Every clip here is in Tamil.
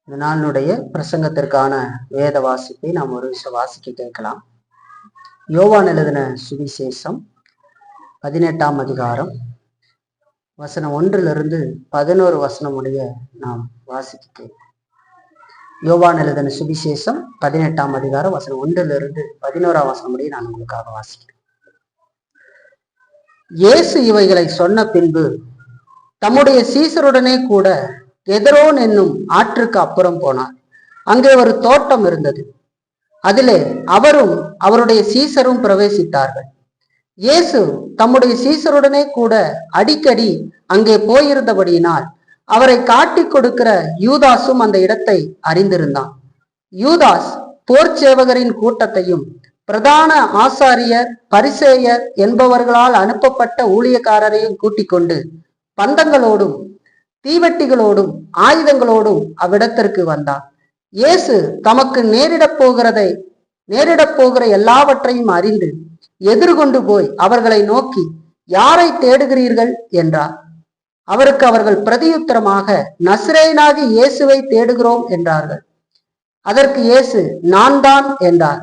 இந்த நாளினுடைய பிரசங்கத்திற்கான வேத வாசிப்பை நாம் ஒரு விஷயம் வாசிக்க கேட்கலாம். யோவான் எழுதின சுவிசேஷம் 18ஆம் அதிகாரம் வசனம் 1 11 வசனம் உடைய நாம் வாசிக்க கேட்கலாம். யோவான் எழுதின சுவிசேஷம் 18ஆம் அதிகாரம் வசனம் 1 11 வசனம் உடைய நான் உங்களுக்காக வாசிக்கிறேன். இயேசு இவைகளை சொன்ன பின்பு தம்முடைய சீசருடனே கூட கெதரோன் என்னும் ஆற்றுக்கு அப்புறம் போனார். அங்கே ஒரு தோட்டம் இருந்தது. அதிலே அவரும் அவருடைய சீசரும் பிரவேசித்தார்கள். இயேசு தம்முடைய சீசருடனே கூட அடிக்கடி அங்கே போயிருந்தபடியினால் அவரை காட்டிக் கொடுக்கிற யூதாசும் அந்த இடத்தை அறிந்திருந்தான். யூதாஸ் போர் சேவகரின் கூட்டத்தையும் பிரதான ஆசாரியர் பரிசேயர் என்பவர்களால் அனுப்பப்பட்ட ஊழியக்காரரையும் கூட்டிக் கொண்டு பந்தங்களோடும் தீவெட்டிகளோடும் ஆயுதங்களோடும் அவ்விடத்திற்கு வந்தார். இயேசு தமக்கு நேரிடப் போகிற எல்லாவற்றையும் அறிந்து எதிர்கொண்டு போய் அவர்களை நோக்கி, யாரை தேடுகிறீர்கள் என்றார். அவருக்கு அவர்கள் பிரதியுத்தரமாக, நசரேயனாகிய இயேசுவை தேடுகிறோம் என்றார்கள். அதற்கு இயேசு, நான் தான் என்றார்.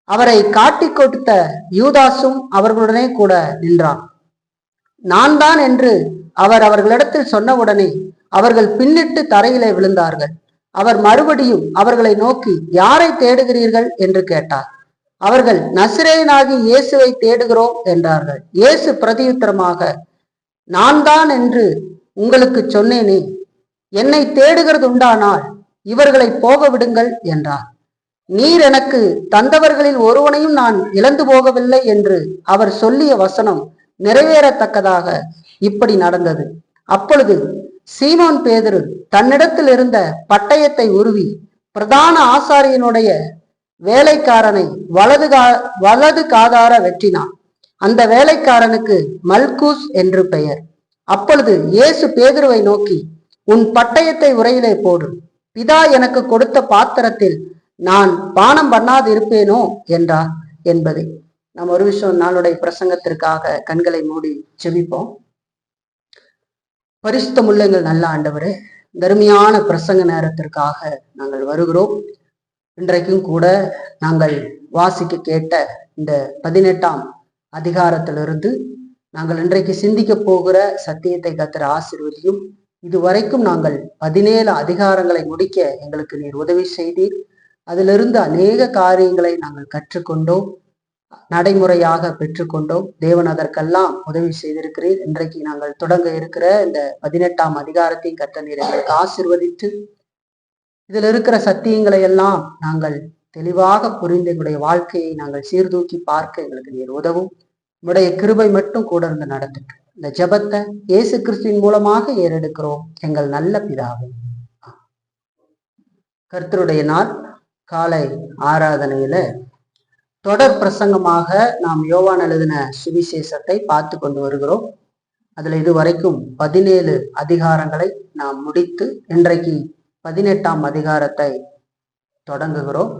அவரை காட்டிக் கொடுத்த யூதாசும் அவர்களுடனே கூட நின்றான். நான் தான் என்று அவர் அவர்களிடத்தில் சொன்னவுடனே அவர்கள் பின்னிட்டு தரையிலே விழுந்தார்கள். அவர் மறுபடியும் அவர்களை நோக்கி, யாரை தேடுகிறீர்கள் என்று கேட்டார். அவர்கள், நசரேயனாகிய இயேசுவை தேடுகிறோம் என்றார்கள். இயேசு பிரதியுத்தரமாக, நான் தான் என்று உங்களுக்கு சொன்னேனே, என்னை தேடுகிறது உண்டானால் இவர்களை போக விடுங்கள் என்றார். நீர் எனக்கு தந்தவர்களில் ஒருவனையும் நான் இழந்து போகவில்லை என்று அவர் சொல்லிய வசனம் நிறைவேறத்தக்கதாக இப்படி நடந்தது. அப்பொழுது சீமோன் பேதுரு தன்னிடத்தில் இருந்த பட்டயத்தை உருவி பிரதான ஆசாரியனுடைய வேலைக்காரனை வலது காதார வெட்டினான். அந்த வேலைக்காரனுக்கு மல்கூஸ் என்று பெயர். அப்பொழுது இயேசு பேதுருவை நோக்கி, உன் பட்டயத்தை உரையிலே போடு. பிதா எனக்கு கொடுத்த பாத்திரத்தில் நான் பானம் பண்ணாது இருப்பேனோ என்றார் என்பதை நாம் ஒரு விஷயம் நாளுடைய பிரசங்கத்திற்காக கண்களை மூடி செபிப்போம். பரிசுத்தமுள்ள எங்கள் நல்ல ஆண்டவரே, தர்மியான பிரசங்க நேரத்திற்காக நாங்கள் வருகிறோம். இன்றைக்கும் கூட நாங்கள் வாசிக்க கேட்ட இந்த 18ஆம் அதிகாரத்திலிருந்து நாங்கள் இன்றைக்கு சிந்திக்க போகிற சத்தியத்தை கர்த்தர் ஆசீர்வதியும். இதுவரைக்கும் நாங்கள் 17 அதிகாரங்களை முடிக்க எங்களுக்கு நீர் உதவி செய்தீர். அதிலிருந்து அநேக காரியங்களை நாங்கள் கற்றுக்கொண்டோம், நடைமுறையாக பெற்றுக்கொண்டோம். தேவன் அதற்கெல்லாம் உதவி செய்திருக்கிறீர். இன்றைக்கு நாங்கள் தொடங்க இருக்கிற இந்த 18ஆம் அதிகாரத்தையும் கர்த்தர் நீர் எங்களுக்கு ஆசீர்வதித்து இதில் இருக்கிற சத்தியங்களை எல்லாம் நாங்கள் தெளிவாக புரிந்து எங்களுடைய வாழ்க்கையை நாங்கள் சீர்தூக்கி பார்க்க எங்களுக்கு நீர் உதவும். உடைய கிருபை மட்டும் கூட இருந்து நடத்திட்டு இந்த ஜெபத்தை இயேசு கிறிஸ்துவின் மூலமாக ஏறெடுக்கிறோம் எங்கள் நல்ல பிதாவே. கர்த்தருடைய நாள் காலை ஆராதனையில தொடர் பிரசங்கமாக நாம் யோவான் எழுதின சுவிசேஷத்தை பார்த்து கொண்டு வருகிறோம். அதுல இதுவரைக்கும் 17 அதிகாரங்களை நாம் முடித்து இன்றைக்கு 18ஆம் அதிகாரத்தை தொடங்குகிறோம்.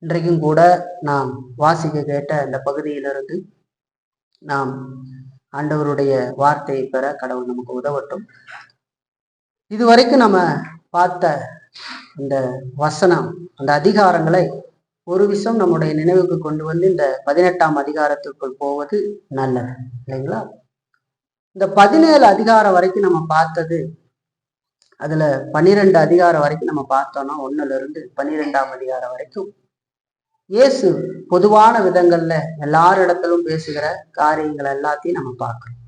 இன்றைக்கும் கூட நாம் வாசிக்க கேட்ட இந்த பகுதியிலிருந்து நாம் ஆண்டவருடைய வார்த்தையை பெற கடவுள் நமக்கு உதவட்டும். இதுவரைக்கும் நம்ம பார்த்த இந்த வசனம், அந்த அதிகாரங்களை ஒரு விஷயம் நம்முடைய நினைவுக்கு கொண்டு வந்து இந்த 18ஆம் அதிகாரத்துக்குள் போவது நல்லது இல்லைங்களா? இந்த 17 அதிகாரம் வரைக்கும் நம்ம பார்த்தது, அதுல 12 அதிகாரம் வரைக்கும் நம்ம பார்த்தோம்னா 1 12ஆம் அதிகாரம் வரைக்கும் இயேசு பொதுவான விதங்கள்ல எல்லாரிடத்திலும் பேசுகிற காரியங்கள் எல்லாத்தையும் நம்ம பார்க்கிறோம்.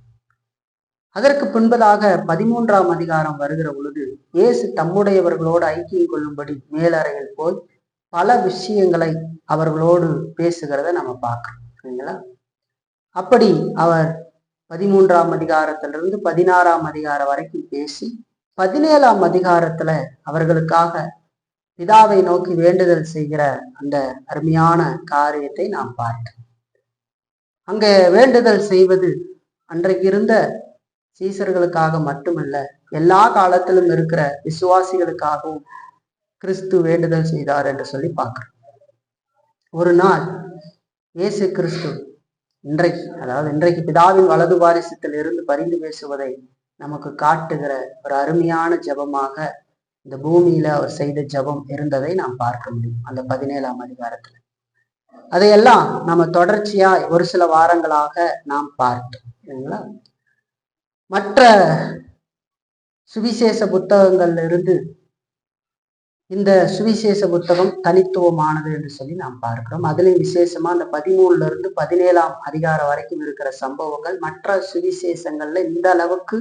அதற்கு பின்பதாக 13ஆம் அதிகாரம் வருகிற பொழுது இயேசு தம்முடையவர்களோடு ஐக்கியம் கொள்ளும்படி மேலறையில் போய் பல விஷயங்களை அவர்களோடு பேசுகிறத நம்ம பார்க்கிறோம் இல்லைங்களா? அப்படி அவர் 13ஆம் அதிகாரத்திலிருந்து 16ஆம் அதிகாரம் வரைக்கும் பேசி 17ஆம் அதிகாரத்துல அவர்களுக்காக பிதாவை நோக்கி வேண்டுதல் செய்கிற அந்த அருமையான காரியத்தை நாம் பார்த்தோம். அங்க வேண்டுதல் செய்வது அன்றைக்கு இருந்த சீசர்களுக்காக மட்டுமல்ல, எல்லா காலத்திலும் இருக்கிற விசுவாசிகளுக்காகவும் கிறிஸ்து வேண்டுதல் செய்தார் என்று சொல்லி பார்க்கிறோம். ஒரு நாள் இயேசு கிறிஸ்து இன்றைக்கு பிதாவின் வலது வாரிசத்தில் இருந்து பரிந்து பேசுவதை நமக்கு காட்டுகிற ஒரு அருமையான ஜெபமாக இந்த பூமியில அவர் செய்த ஜெபம் இருந்ததை நாம் பார்க்க முடியும் அந்த 17ஆம் அதிகாரத்துல. அதையெல்லாம் நம்ம தொடர்ச்சியா ஒரு சில வாரங்களாக நாம் பார்த்தோம் இல்லைங்களா. மற்ற சுவிசேஷ புத்தகங்கள்ல இருந்து இந்த சுவிசேஷ புத்தகம் தனித்துவமானது என்று சொல்லி நாம் பார்க்கிறோம். அதுலயும் விசேஷமா அந்த 13ல இருந்து 17ஆம் அதிகாரம் வரைக்கும் இருக்கிற சம்பவங்கள் மற்ற சுவிசேஷங்கள்ல இந்த அளவுக்கு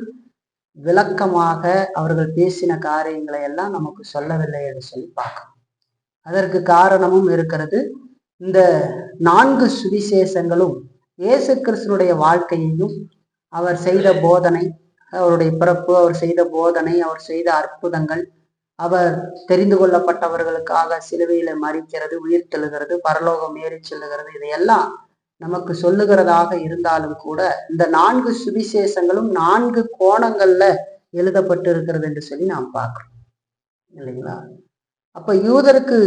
விளக்கமாக அவர்கள் பேசின காரியங்களை எல்லாம் நமக்கு சொல்லவில்லை என்று சொல்லி பார்க்கிறோம். அதற்கு காரணமும் இருக்கிறது. இந்த 4 சுவிசேஷங்களும் இயேசு கிறிஸ்துனுடைய வாழ்க்கையையும், அவர் செய்த போதனை, அவருடைய பிறப்பு, அவர் செய்த போதனை, அவர் செய்த அற்புதங்கள், அவர் தெரிந்து கொள்ளப்பட்டவர்களுக்காக சிலுவையில மரிக்கிறது, உயிர் தெழுகிறது, பரலோகம் ஏறி செல்லுகிறது, இதையெல்லாம் நமக்கு சொல்லுகிறதாக இருந்தாலும் கூட இந்த 4 சுவிசேஷங்களும் 4 கோணங்கள்ல எழுதப்பட்டு இருக்கிறது என்று சொல்லி நாம் பார்க்கிறோம் இல்லைங்களா. அப்ப யூதருக்கு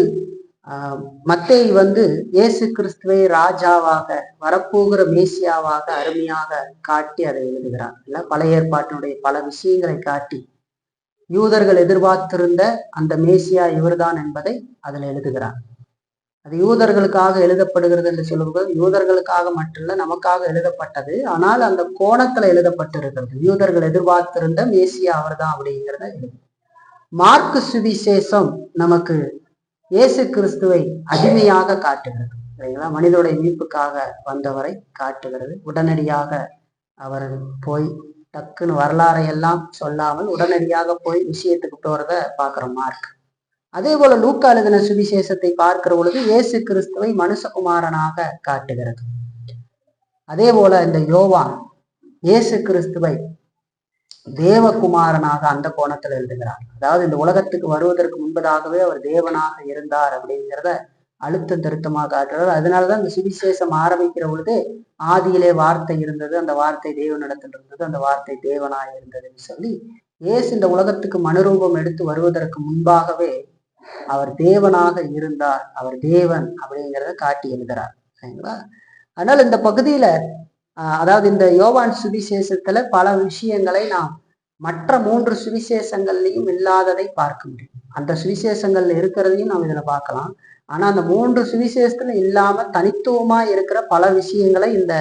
மத்தேயு இயேசு கிறிஸ்துவை ராஜாவாக, வரப்போகிற மேசியாவாக அருமையாக காட்டி அதை எழுதுகிறார். இல்ல, பழைய ஏற்பாட்டினுடைய பல விஷயங்களை காட்டி யூதர்கள் எதிர்பார்த்திருந்த அந்த மேசியா இவர்தான் என்பதை அதில் எழுதுகிறார். அது யூதர்களுக்காக எழுதப்படுகிறது என்று சொல்லும்போது யூதர்களுக்காக மட்டுமல்ல, நமக்காக எழுதப்பட்டது. ஆனால் அந்த கோணத்துல எழுதப்பட்டிருக்கிறது. யூதர்கள் எதிர்பார்த்திருந்த மேசியா அவர்தான் அப்படிங்கிறத எழுது. மார்க்கு சுவிசேஷம் நமக்கு இயேசு கிறிஸ்துவை அடிமையாக காட்டுகிறது இல்லைங்களா. மனிதனுடைய மீட்புக்காக வந்தவரை காட்டுகிறது. உடனடியாக அவர் போய் டக்குன்னு வரலாறை எல்லாம் சொல்லாமல் உடனடியாக போய் விஷயத்துக்கு போறத பார்க்கிறோம் மார்க். அதே போல லூக்கா எழுதின சுவிசேஷத்தை பார்க்கிற பொழுது இயேசு கிறிஸ்துவை மனுஷகுமாரனாக காட்டுகிறது. அதே போல இந்த யோவான் இயேசு கிறிஸ்துவை தேவகுமாரனாக அந்த கோணத்துல எழுதுகிறார். அதாவது இந்த உலகத்துக்கு வருவதற்கு முன்பதாகவே அவர் தேவனாக இருந்தார் அப்படிங்கிறத அழுத்தம் திருத்தமாக காட்டுறார். அதனாலதான் இந்த சுவிசேஷம் ஆரம்பிக்கிற பொழுது ஆதியிலே வார்த்தை இருந்தது, அந்த வார்த்தை தேவனிடத்தில் இருந்தது, அந்த வார்த்தை தேவனாக இருந்ததுன்னு சொல்லி இயேசு இந்த உலகத்துக்கு மனுரூபம் எடுத்து வருவதற்கு முன்பாகவே அவர் தேவனாக இருந்தார், அவர் தேவன் அப்படிங்கிறத காட்டி எழுதுறார் சரிங்களா. அதனால இந்த பகுதியில அதாவது இந்த யோவான் சுவிசேஷத்துல பல விஷயங்களை நாம் மற்ற 3 சுவிசேஷங்கள்லையும் இல்லாததை பார்க்க முடியும். அந்த சுவிசேஷங்கள்ல இருக்கிறதையும் நாம் இதுல பார்க்கலாம். ஆனா அந்த 3 சுவிசேஷத்துல இல்லாம தனித்துவமா இருக்கிற பல விஷயங்களை இந்த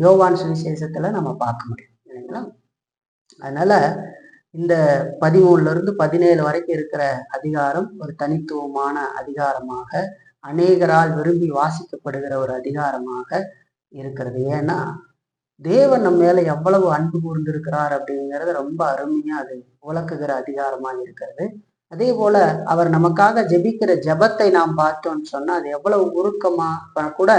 யோவான் சுவிசேஷத்துல நம்ம பார்க்க முடியும் இல்லைங்களா. அதனால இந்த 13ல இருந்து 17 வரைக்கும் இருக்கிற அதிகாரம் ஒரு தனித்துவமான அதிகாரமாக, அநேகரால் விரும்பி வாசிக்கப்படுகிற ஒரு அதிகாரமாக இருக்கிறது. ஏன்னா தேவன் நம்ம மேல எவ்வளவு அன்பு கூர்ந்திருக்கிறார் அப்படிங்கிறது ரொம்ப அருமையா அது விளக்குகிற அதிகாரமாக இருக்கிறது. அதே போல அவர் நமக்காக ஜெபிக்கிற ஜெபத்தை நாம் பார்த்தோம்னு சொன்னா அது எவ்வளவு உருக்கமா கூட,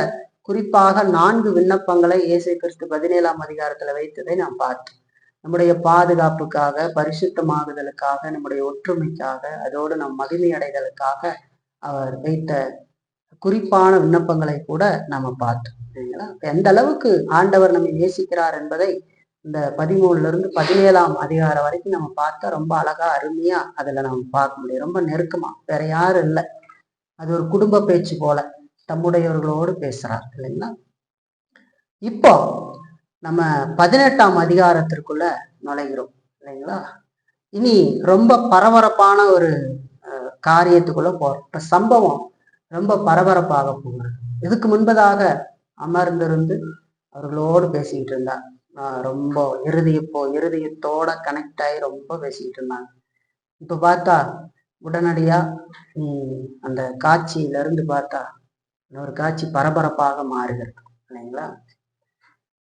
குறிப்பாக 4 விண்ணப்பங்களை இயேசு கிறிஸ்து 17ஆம் அதிகாரத்துல வைத்ததை நாம் பார்த்தோம். நம்முடைய பாதுகாப்புக்காக, பரிசுத்தமாகுதலுக்காக, நம்முடைய ஒற்றுமைக்காக, அதோடு நம் மகிமை அடைதலுக்காக அவர் வைத்த குறிப்பான விண்ணப்பங்களை கூட நாம பார்த்தோம் சரிங்களா. எந்த அளவுக்கு ஆண்டவர் நம்மை நேசிக்கிறார் என்பதை இந்த 13ல இருந்து 17ஆம் அதிகாரம் வரைக்கும் நம்ம பார்த்தா ரொம்ப அழகா அருமையா அதுல நம்ம பார்க்க முடியும். ரொம்ப நெருக்கமா, வேற யாரும் இல்லை. அது ஒரு குடும்ப பேச்சு போல தம்முடையவர்களோடு பேசுறார் இல்லைங்களா. இப்போ நம்ம 18ஆம் அதிகாரத்திற்குள்ள நுழைகிறோம் இல்லைங்களா. இனி ரொம்ப பரபரப்பான ஒரு காரியத்துக்குள்ள போறோம். இப்ப சம்பவம் ரொம்ப பரபரப்பாக போகிறது. இதுக்கு முன்பதாக அமர்ந்திருந்து அவர்களோடு பேசிக்கிட்டு இருந்தார். ரொம்ப இருதயத்தோட கனெக்ட் ஆகி ரொம்ப பேசிக்கிட்டு இருந்தாங்க. இப்ப பார்த்தா உடனடியா அந்த காட்சியில இருந்து பார்த்தா ஒரு காட்சி பரபரப்பாக மாறுகிறது இல்லைங்களா.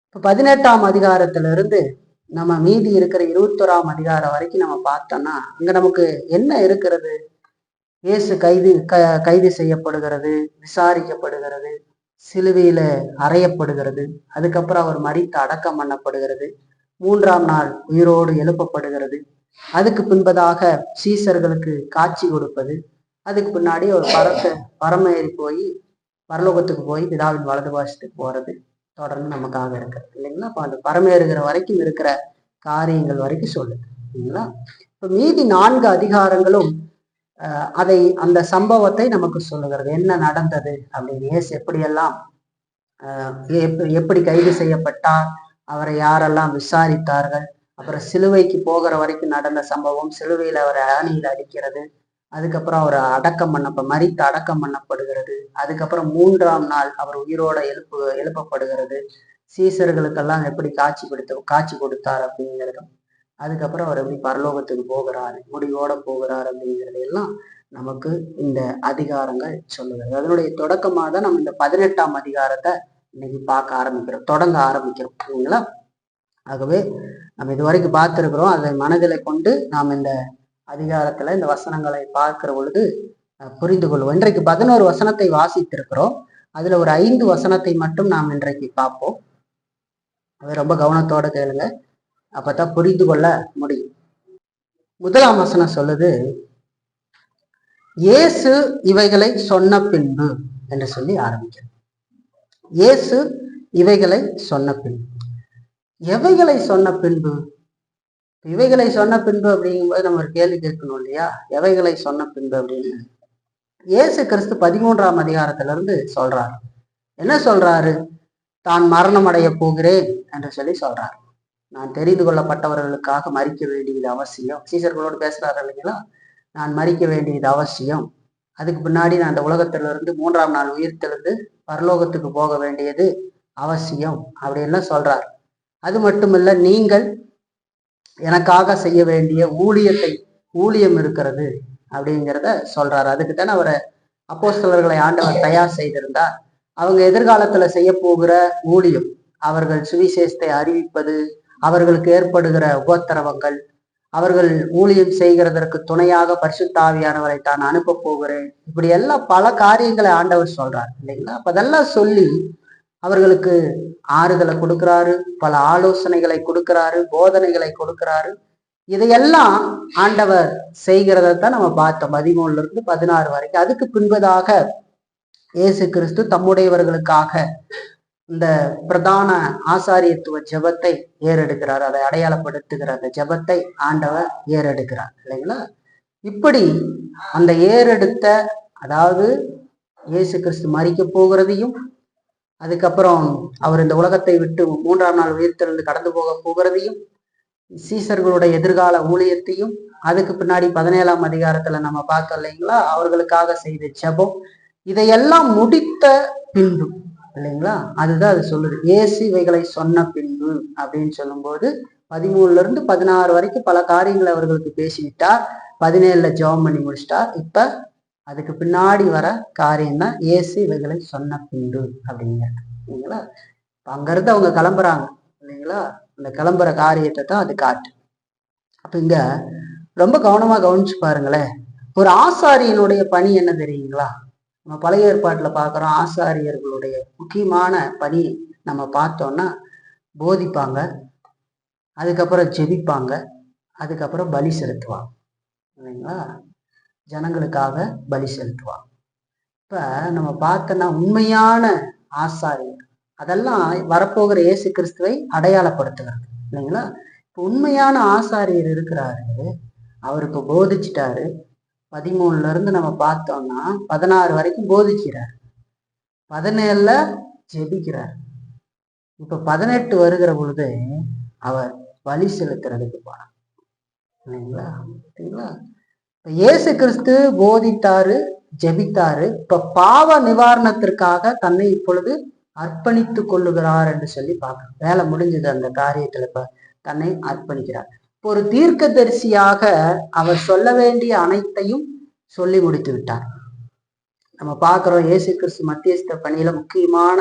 இப்ப 18ஆம் அதிகாரத்துல இருந்து நம்ம மீதி இருக்கிற 21ஆம் அதிகாரம் வரைக்கும் நம்ம பார்த்தோம்னா அங்க நமக்கு என்ன இருக்கிறது. இயேசு கைது செய்யப்படுகிறது, விசாரிக்கப்படுகிறது, சிலுவையில அறையப்படுகிறது, அதுக்கப்புறம் அவர் மரித்து அடக்கம் பண்ணப்படுகிறது, 3ஆம் நாள் உயிரோடு எழுப்பப்படுகிறது, அதுக்கு பின்பதாக சீசர்களுக்கு காட்சி கொடுப்பது, அதுக்கு பின்னாடி ஒரு பரமேறி போய் பரலோகத்துக்கு போய் பிதாவின் வலது பாசத்துக்கு போறது தொடர்ந்து நமக்காக இருக்கிறது இல்லைங்களா. அப்ப அந்த பரமேறுகிற வரைக்கும் இருக்கிற காரியங்கள் வரைக்கும் சொல்லுது இல்லைங்களா. இப்ப மீதி 4 அதிகாரங்களும் அந்த சம்பவத்தை நமக்கு சொல்லுகிறது. என்ன நடந்தது அப்படின்னு, இயேசு எப்படியெல்லாம் எப்படி கைது செய்யப்பட்டார், அவரை யாரெல்லாம் விசாரித்தார்கள், அப்புறம் சிலுவைக்கு போகிற வரைக்கும் நடந்த சம்பவம், சிலுவையில் அவரை ஆணியில் அடிக்கிறது, அதுக்கப்புறம் அவர் மரித்து அடக்கம் பண்ணப்படுகிறது, அதுக்கப்புறம் 3ஆம் நாள் அவர் உயிரோட எழுப்பப்படுகிறது, சீசர்களுக்கெல்லாம் எப்படி காட்சி கொடுத்தார் அப்படிங்கிறதும், அதுக்கப்புறம் அவர் எப்படி பரலோகத்துக்கு போகிறாரு, முடிவோட போகிறார் அப்படிங்கிறது எல்லாம் நமக்கு இந்த அதிகாரங்கள் சொல்லுகிறது. அதனுடைய தொடக்கமாக தான் நம்ம இந்த 18ஆம் அதிகாரத்தை இன்னைக்கு தொடங்க ஆரம்பிக்கிறோம் இல்லைங்களா? ஆகவே நம்ம இதுவரைக்கும் பார்த்துருக்கிறோம். அதை மனதில் கொண்டு நாம் இந்த அதிகாரத்துல இந்த வசனங்களை பார்க்கிற பொழுது புரிந்து கொள்வோம். இன்றைக்கு 11 வசனத்தை வாசித்திருக்கிறோம். அதுல ஒரு 5 வசனத்தை மட்டும் நாம் இன்றைக்கு பார்ப்போம். அதை ரொம்ப கவனத்தோட கேளுங்க, அப்பதான் புரிந்து கொள்ள முடியும். 1ஆம் வசனம் சொல்லுது, இயேசு இவைகளை சொன்ன பின்பு என்று சொல்லி ஆரம்பிக்கிறது. இயேசு இவைகளை சொன்ன பின்பு. எவைகளை சொன்ன பின்பு? இவைகளை சொன்ன பின்பு அப்படிங்கும்போது நம்ம ஒரு கேள்வி கேட்கணும் இல்லையா? எவைகளை சொன்ன பின்பு அப்படின்னு இயேசு கிறிஸ்து 13ஆம் அதிகாரத்திலிருந்து சொல்றாரு. என்ன சொல்றாரு? தான் மரணம் அடைய போகிறேன் என்று சொல்லி சொல்றாரு. நான் தெரிந்து கொள்ளப்பட்டவர்களுக்காக மரிக்க வேண்டியது அவசியம். சீசர்களோடு பேசுறாரு இல்லைங்களா? நான் மரிக்க வேண்டியது அவசியம், அதுக்கு பின்னாடி நான் அந்த உலகத்திலிருந்து 3ஆம் நாள் உயிர்த்தெழுந்து பரலோகத்துக்கு போக வேண்டியது அவசியம் அப்படின்லாம் சொல்றார். அது மட்டுமல்ல, நீங்கள் எனக்காக செய்ய வேண்டிய ஊழியம் இருக்கிறது அப்படிங்கிறத சொல்றாரு. அதுக்கு தானே அவரை அப்போஸ்தலர்களை ஆண்டவர் தயார் செய்திருந்தார். அவங்க எதிர்காலத்துல செய்ய போகிற ஊழியம், அவர்கள் சுவிசேஷத்தை அறிவிப்பது, அவர்களுக்கு ஏற்படுகிற உபத்திரவங்கள், அவர்கள் ஊழியம் செய்கிறதற்கு துணையாக பரிசுத்த ஆவியானவரை தான் அனுப்ப போகிறேன், இப்படி எல்லாம் பல காரியங்களை ஆண்டவர் சொல்றார் இல்லைங்களா? அப்ப அதெல்லாம் சொல்லி அவர்களுக்கு ஆறுதலை கொடுக்கிறாரு, பல ஆலோசனைகளை கொடுக்கிறாரு, போதனைகளை கொடுக்கிறாரு. இதையெல்லாம் ஆண்டவர் செய்கிறதான் நம்ம பார்த்தோம் 13 16 வரைக்கும். அதுக்கு பின்பதாக இயேசு கிறிஸ்து தம்முடையவர்களுக்காக இந்த பிரதான ஆசாரியத்துவ ஜெபத்தை ஏறெடுக்கிறார். அதை அடையாளப்படுத்துகிற அந்த ஜெபத்தை ஆண்டவர் ஏறெடுக்கிறார் இல்லைங்களா? இப்படி அந்த ஏறெடுத்த, அதாவது இயேசு கிறிஸ்து மரிக்க போகிறதையும், அதுக்கப்புறம் அவர் இந்த உலகத்தை விட்டு 3ஆம் நாள் உயிர்த்தெழுந்து கடந்து போக போகிறதையும், சீசர்களுடைய எதிர்கால ஊழியத்தையும், அதுக்கு பின்னாடி 17ஆம் அதிகாரத்துல நம்ம பார்த்தோம் இல்லைங்களா, அவர்களுக்காக செய்த ஜெபம், இதையெல்லாம் முடித்த பின்பு இல்லைங்களா, அதுதான் அது சொல்லுது. இயேசு இவைகளை சொன்ன பின்பு அப்படின்னு சொல்லும்போது 13 16 வரைக்கும் பல காரியங்களை அவர்களுக்கு பேசிவிட்டார். 17 ஜெபம் பண்ணி முடிச்சிட்டார். இப்ப அதுக்கு பின்னாடி வர காரியம் தான் இயேசு இவைகளை சொன்ன பின்பு அப்படிங்கிறது இல்லைங்களா? அங்கிருந்து அவங்க கிளம்புறாங்க இல்லைங்களா? அந்த கிளம்புற காரியத்தை தான் அது காட்டு. அப்ப இங்க ரொம்ப கவனமா கவனிச்சு பாருங்களேன். ஒரு ஆசாரியனுடைய பணி என்ன தெரியுங்களா? நம்ம பழைய ஏற்பாட்டுல பாக்குறோம், ஆசாரியர்களுடைய முக்கியமான பணி நம்ம பார்த்தோம்னா போதிப்பாங்க, அதுக்கப்புறம் ஜெபிப்பாங்க, அதுக்கப்புறம் பலி செலுத்துவாங்க இல்லைங்களா? ஜனங்களுக்காக பலி செலுத்துவாங்க. இப்ப நம்ம பார்த்தோம்னா உண்மையான ஆசாரியர், அதெல்லாம் வரப்போகிற இயேசு கிறிஸ்துவை அடையாளப்படுத்துகிறது இல்லைங்களா? இப்ப உண்மையான ஆசாரியர் இருக்கிறாரு, அவர் இப்ப போதிச்சிட்டாரு. 13 நம்ம பார்த்தோம்னா 16 வரைக்கும் போதிக்கிறார், 17 ஜெபிக்கிறார். இப்ப 18 வருகிற பொழுது அவர் பலி செலுத்துறதுக்கு போறார் இல்லைங்களா? இப்ப இயேசு கிறிஸ்து போதித்தாரு, ஜெபித்தாரு. இப்ப பாவ நிவாரணத்திற்காக தன்னை இப்பொழுது அர்ப்பணித்து கொள்ளுகிறார் என்று சொல்லி பார்க்கணும். வேலை முடிஞ்சது அந்த காரியத்துல. இப்ப தன்னை அர்ப்பணிக்கிறார். ஒரு தீர்க்கதரிசியாக அவர் சொல்ல வேண்டிய அனைத்தையும் சொல்லி முடித்து விட்டார். நம்ம பார்க்கிறோம், இயேசு கிறிஸ்து மத்தியஸ்த பணியில முக்கியமான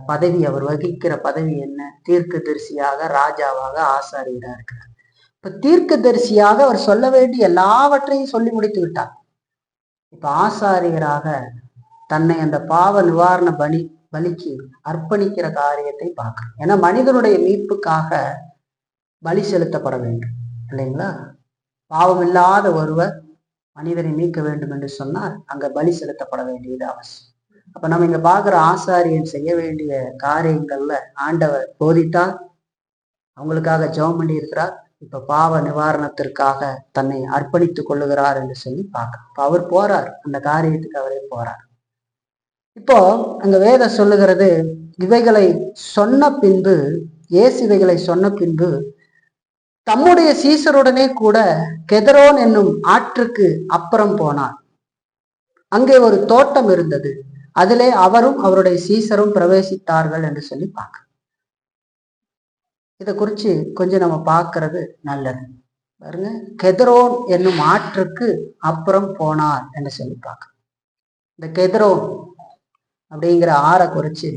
பதவி, அவர் வகிக்கிற பதவி என்ன? தீர்க்கதரிசியாக, ராஜாவாக, ஆசாரியராக இருக்கிறார். இப்ப தீர்க்கதரிசியாக அவர் சொல்ல வேண்டிய எல்லாவற்றையும் சொல்லி முடித்து விட்டார். இப்ப ஆசாரியராக தன்னை அந்த பாவ நிவாரண பலிக்கு அர்ப்பணிக்கிற காரியத்தை பார்க்கணும். ஏன்னா மனிதனுடைய மீட்புக்காக பலி செலுத்தப்பட வேண்டும் இல்லைங்களா? பாவம் இல்லாத ஒருவர் மனிதனை மீட்க வேண்டும் என்று சொன்னால் அங்க பலி செலுத்தப்பட வேண்டியது அவசியம். அப்ப நம்ம இங்க பார்க்கிற ஆசாரியன் செய்ய வேண்டிய காரியங்கள்ல ஆண்டவர் போதித்தார், அவங்களுக்காக ஜெபம் பண்ணி இருக்கிறார். இப்ப பாவ நிவாரணத்திற்காக தன்னை அர்ப்பணித்துக் கொள்ளுகிறார் என்று சொல்லி பார்க்க அவர் போறார், அந்த காரியத்துக்கு அவரே போறார். இப்போ அங்க வேதம் சொல்லுகிறது, இவைகளை சொன்ன பின்பு, இயேசு இவைகளை சொன்ன பின்பு தம்முடைய சீசருடனே கூட கெதரோன் என்னும் ஆற்றுக்கு அப்புறம் போனார். அங்கே ஒரு தோட்டம் இருந்தது, அதிலே அவரும் அவருடைய சீசரும் பிரவேசித்தார்கள் என்று சொல்லி பார்க்க. இதை குறிச்சு கொஞ்சம் நம்ம பார்க்கறது நல்லது. பாருங்க, கெதரோன் என்னும் ஆற்றுக்கு அப்புறம் போனார் என்று சொல்லி பார்க்க. இந்த கெதரோன் அப்படிங்கிற ஆறை குறிச்சு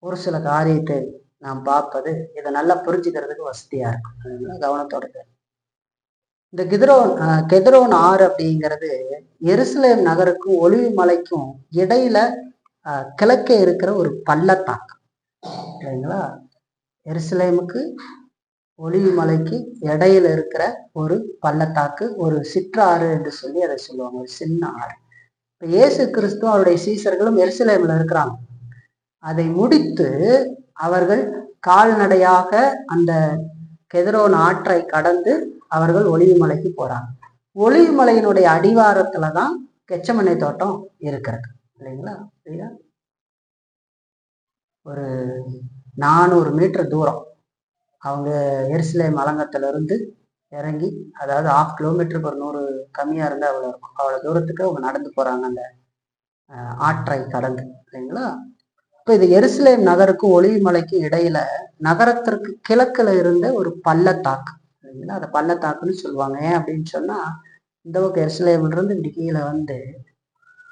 ஒரு சில காரியத்தை நாம் பார்ப்பது இதை நல்லா புரிஞ்சுக்கிறதுக்கு வசதியா இருக்கும். கவனத்தோட இந்த கெதரோன் ஆறு அப்படிங்கிறது எருசலேம் நகருக்கும் ஒலிவு மலைக்கும் இடையில கிழக்கே இருக்கிற ஒரு பள்ளத்தாக்கு. சரிங்களா? எருசலேமுக்கு ஒலிவு மலைக்கு இடையில இருக்கிற ஒரு பள்ளத்தாக்கு, ஒரு சிற்றாறு என்று சொல்லி அதை சொல்லுவாங்க, ஒரு சின்ன ஆறு. இப்ப இயேசு கிறிஸ்து அவருடைய சீசர்களும் எருசலேம்ல இருக்கிறாங்க. அதை முடித்து அவர்கள் கால்நடையாக அந்த கெதரோன் ஆற்றை கடந்து அவர்கள் ஒலிவு மலைக்கு போறாங்க. ஒலிவு மலையினுடைய அடிவாரத்துலதான் கெச்சமனை தோட்டம் இருக்கிறது, இல்லைங்களா? சரியா? ஒரு 400 மீட்டர் தூரம் அவங்க எருசலேம் அலங்கத்துல இருந்து இறங்கி, அதாவது 1/2 கிலோமீட்டருக்கு ஒரு 100 கம்மியா இருந்தா அவ்வளவு இருக்கும், அவ்வளவு தூரத்துக்கு அவங்க நடந்து போறாங்க அந்த ஆற்றை கடந்து, இல்லைங்களா? இப்ப இது எருசலேம் நகருக்கும் ஒலிவு மலைக்கும் இடையில நகரத்திற்கு கிழக்குல இருந்த ஒரு பள்ளத்தாக்கு, இல்லைங்களா? அதை பள்ளத்தாக்குன்னு சொல்லுவாங்க. ஏன் அப்படின்னு சொன்னா, இந்த பக்கம் எருசலேம்ல இருந்து இப்படி கீழே வந்து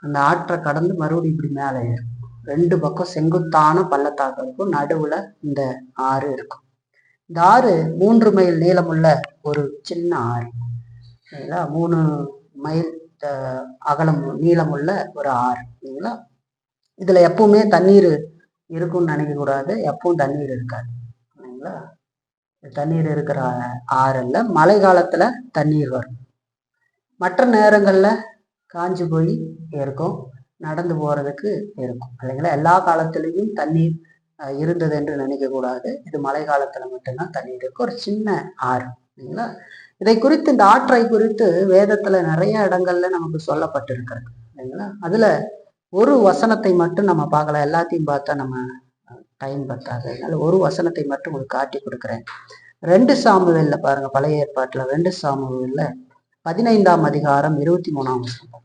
அந்த ஆற்றை கடந்து மறுபடியும் இப்படி மேலே ஏறும். 2 பக்கம் செங்குத்தான பள்ளத்தாக்கு இருக்கும், நடுவுல இந்த ஆறு இருக்கும். இந்த ஆறு 3 மைல் நீளமுள்ள ஒரு சின்ன ஆறு, சரிங்களா? 3 மைல் அகலம் நீளமுள்ள ஒரு ஆறு, இல்லைங்களா? இதுல எப்பவுமே தண்ணீர் இருக்கும்னு நினைக்க கூடாது, எப்பவும் தண்ணீர் இருக்காது, இல்லைங்களா? தண்ணீர் இருக்கிற ஆறுல மழை காலத்துல தண்ணீர் வரும், மற்ற நேரங்கள்ல காஞ்சு போய் இருக்கும், நடந்து போறதுக்கு இருக்கும், இல்லைங்களா? எல்லா காலத்திலையும் தண்ணீர் இருந்தது என்று நினைக்க கூடாது. இது மழை காலத்துல மட்டும்தான் தண்ணீர் இருக்கு, ஒரு சின்ன ஆறு, இல்லைங்களா? இதை குறித்து, இந்த ஆற்றை குறித்து வேதத்துல நிறைய இடங்கள்ல நமக்கு சொல்லப்பட்டிருக்கிறது, இல்லைங்களா? அதுல ஒரு வசனத்தை மட்டும் நம்ம பார்க்கலாம், எல்லாத்தையும் பார்த்தா நம்ம டைம் பத்தாது, அதனால ஒரு வசனத்தை மட்டும் உங்களுக்கு காட்டி கொடுக்குறேன். 2 சாமுவேல்ல பாருங்க, பழைய ஏற்பாட்டுல 2 சாமுவேல்ல 15ஆம் அதிகாரம் 23ஆம் வசனம்.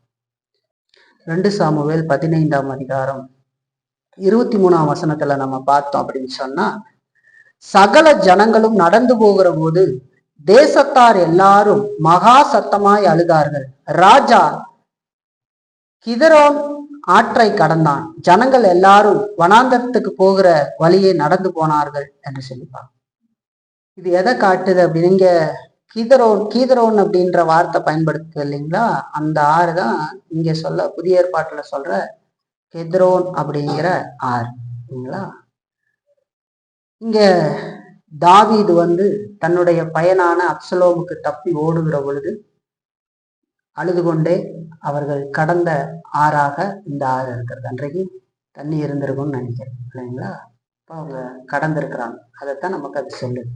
2 சாமுவேல் 15ஆம் அதிகாரம் 23ஆம் வசனத்துல நம்ம பார்த்தோம் அப்படின்னு சொன்னா, சகல ஜனங்களும் நடந்து போகிற போது தேசத்தார் எல்லாரும் மகா சத்தமாய் அழுதார்கள். ராஜா கிதரோன் ஆற்றை கடந்தான், ஜனங்கள் எல்லாரும் வனாந்தரத்துக்கு போகிற வழியே நடந்து போனார்கள் என்று சொல்லிப்பாங்க. இது எதை காட்டுது அப்படின்னு, இங்க கீதரோன் அப்படின்ற வார்த்தை பயன்படுத்து இல்லைங்களா? அந்த ஆறு தான் இங்க சொல்ல, புதிய ஏற்பாட்டுல சொல்ற கெத்ரோன் அப்படிங்கிற ஆறு, இல்லைங்களா? இங்க தாவீது தன்னுடைய பையனான அப்சலோமுக்கு தப்பி ஓடுகிற பொழுது அழுது கொண்டே அவர்கள் கடந்த ஆறாக இந்த ஆறு இருக்கிறது. அன்றைக்கு தண்ணி இருந்திருக்கும்னு நினைக்கிறேன், இல்லைங்களா? இப்போ அவங்க கடந்திருக்கிறாங்க, அதைத்தான் நமக்கு அது சொல்லுது.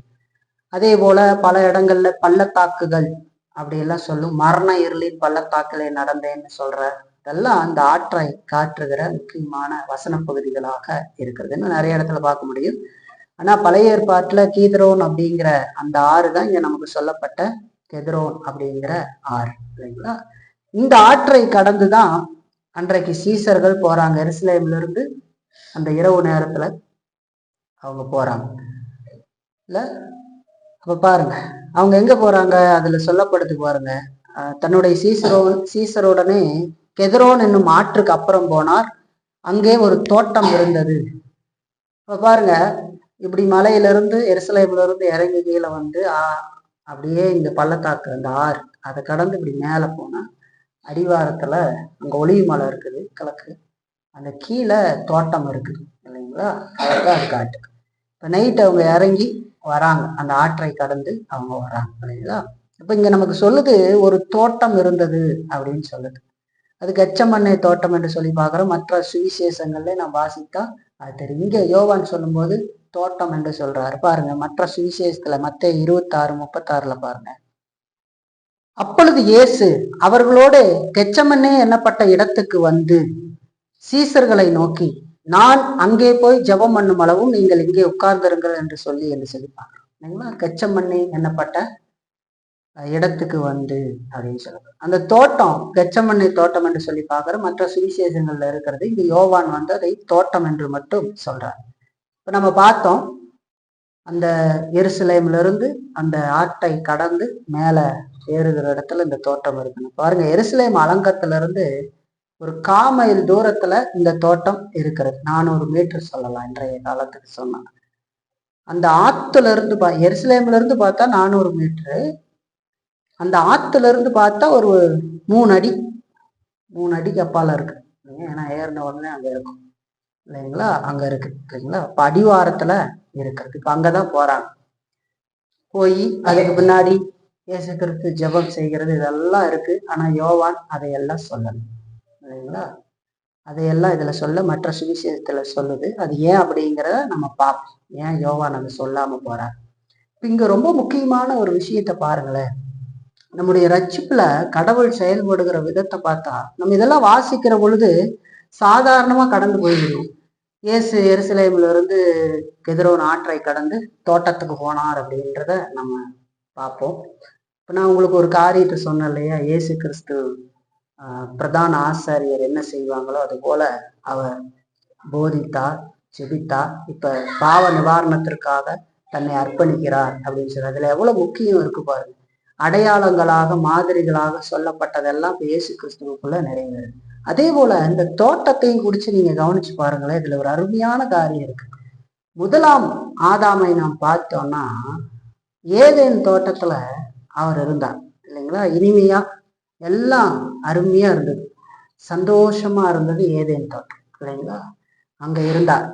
அதே போல பல இடங்கள்ல பள்ளத்தாக்குகள் அப்படியெல்லாம் சொல்லும், மரண இருளின் பள்ளத்தாக்கிலே நடந்தேன்னு சொல்ற இதெல்லாம் அந்த ஆற்றை காட்டுகிற முக்கியமான வசன பகுதிகளாக இருக்கிறது. இன்னும் நிறைய இடத்துல பார்க்க முடியும். ஆனா பழைய ஏற்பாட்டுல கீதரோன் அப்படிங்கிற அந்த ஆறு தான் இங்க நமக்கு சொல்லப்பட்ட கெதரோன் அப்படிங்கிற ஆறு, இல்லைங்களா? இந்த ஆற்றை கடந்துதான் அன்றைக்கு சீசர்கள் போறாங்க. எருசலேம்ல இருந்து அந்த இரவு நேரத்துல அவங்க போறாங்க, இல்ல? அப்ப பாருங்க அவங்க எங்க போறாங்க, அதுல சொல்லப்படுது பாருங்க. தன்னுடைய சீசருடனே கெதரோன் என்னும் ஆற்றுக்கு அப்புறம் போனார், அங்கே ஒரு தோட்டம் இருந்தது. இப்ப பாருங்க, இப்படி மலையிலிருந்து எருசலேம்ல இருந்து இறங்கி கீழே அப்படியே இந்த பள்ளத்தாக்கு அந்த ஆறு அதை கடந்து இப்படி மேல போனா அடிவாரத்துல அங்க ஒளிவு மலை இருக்குது கிழக்கு, அந்த கீழே தோட்டம் இருக்குது, இல்லைங்களா? அதான் அது காட்டு. இப்ப நைட் அவங்க இறங்கி வராங்க, அந்த ஆற்றை கடந்து அவங்க வராங்க, இல்லைங்களா? இப்ப இங்க நமக்கு சொல்லுது ஒரு தோட்டம் இருந்தது அப்படின்னு சொல்லுது. அது கெச்சமண்ணை தோட்டம் என்று சொல்லி பார்க்கிறோம். மற்ற சுவிசேஷங்கள்ல நாம் வாசித்தா அது தெரியும். இங்க யோவான் சொல்லும் போது தோட்டம் என்று சொல்றாரு பாருங்க. மற்ற சுவிசேஷத்துல மத்தேயு 26:36 பாருங்க. அப்பொழுது இயேசு அவர்களோடு கெச்சமண்ணே எண்ணப்பட்ட இடத்துக்கு வந்து சீசர்களை நோக்கி, நான் அங்கே போய் ஜெபம் பண்ணும் அளவும் நீங்கள் இங்கே உட்கார்ந்திருங்கள் என்று சொல்லி பார்க்கிறோம், இல்லைங்களா? கெச்சமண்ணே எண்ணப்பட்ட இடத்துக்கு வந்து அப்படின்னு சொல்லுது. அந்த தோட்டம் கெச்சமண்ணை தோட்டம் என்று சொல்லி பார்க்கிற மற்ற சுவிசேஷங்கள்ல இருக்கிறது. இங்க யோவான் வந்து அதை தோட்டம் என்று மட்டும் சொல்றார். இப்ப நம்ம பார்த்தோம், அந்த எருசலேம்ல இருந்து அந்த ஆட்டை கடந்து மேல ஏறுகிற இடத்துல இந்த தோட்டம் இருக்குன்னு பாருங்க. எருசலேம் அலங்கத்துல இருந்து ஒரு 1/4 மைல் தூரத்துல இந்த தோட்டம் இருக்கிறது. 400 மீட்டர் சொல்லலாம் இன்றைய காலத்துக்கு சொன்னா. அந்த ஆத்துல இருந்து எருசலேம்ல இருந்து பார்த்தா 400 மீட்டரு. அந்த ஆத்துல இருந்து பார்த்தா ஒரு 3 அடி 3 அடிக்கு அப்பால இருக்கு. ஏன்னா ஏறின உடனே அங்க இருக்கும் இல்லைங்களா, அங்க இருக்கு இல்லைங்களா. இப்ப அடிவாரத்துல இருக்கிறது. இப்ப அங்கதான் போறாங்க. போய் அதுக்கு பின்னாடி இயேசு கிறிஸ்து ஜெபம் செய்கிறது இதெல்லாம் இருக்கு. ஆனா யோவான் அதையெல்லாம் சொல்லணும் இல்லைங்களா. அதையெல்லாம் இதுல சொல்ல மற்ற சுவிசேஷத்துல சொல்லுது. அது ஏன் அப்படிங்கிறத நம்ம பார்ப்போம். ஏன் யோவான் அதை சொல்லாம போறார். இங்க ரொம்ப முக்கியமான ஒரு விஷயத்த பாருங்களேன். நம்முடைய ரட்சிப்புல கடவுள் செயல்படுகிற விதத்தை பார்த்தா நம்ம இதெல்லாம் வாசிக்கிற பொழுது சாதாரணமா கடந்து போயிடுவோம். இயேசு எருசலேம்ல இருந்து கெதிரோன் ஆற்றை கடந்து தோட்டத்துக்கு போனார் அப்படின்றத நம்ம பார்ப்போம். இப்ப நான் உங்களுக்கு ஒரு காரியத்தை சொன்னேன் இல்லையா, இயேசு கிறிஸ்து பிரதான ஆசாரியர் என்ன செய்வாங்களோ அது போல அவர் போதித்தார், ஜெபித்தார். இப்ப பாவ நிவாரணத்திற்காக தன்னை அர்ப்பணிக்கிறார் அப்படின்னு சொல்லி அதுல எவ்வளவு முக்கியம் இருக்கு பாருங்க. அடையாளங்களாக மாதிரிகளாக சொல்லப்பட்டதெல்லாம் இயேசு கிறிஸ்துவுக்குள்ள நிறைவேறுது. அதே போல இந்த தோட்டத்தையும் குறிச்சு நீங்க கவனிச்சு பாருங்களேன். இதுல ஒரு அருமையான காரியம் இருக்கு. முதலாம் ஆதாமை நாம் பார்த்தோம்னா ஏதேன் தோட்டத்துல அவர் இருந்தார் இல்லைங்களா. இனிமையா எல்லாம் அருமையா இருந்தது, சந்தோஷமா இருந்தது ஏதேன் தோட்டம் இல்லைங்களா. அங்க இருந்தார்.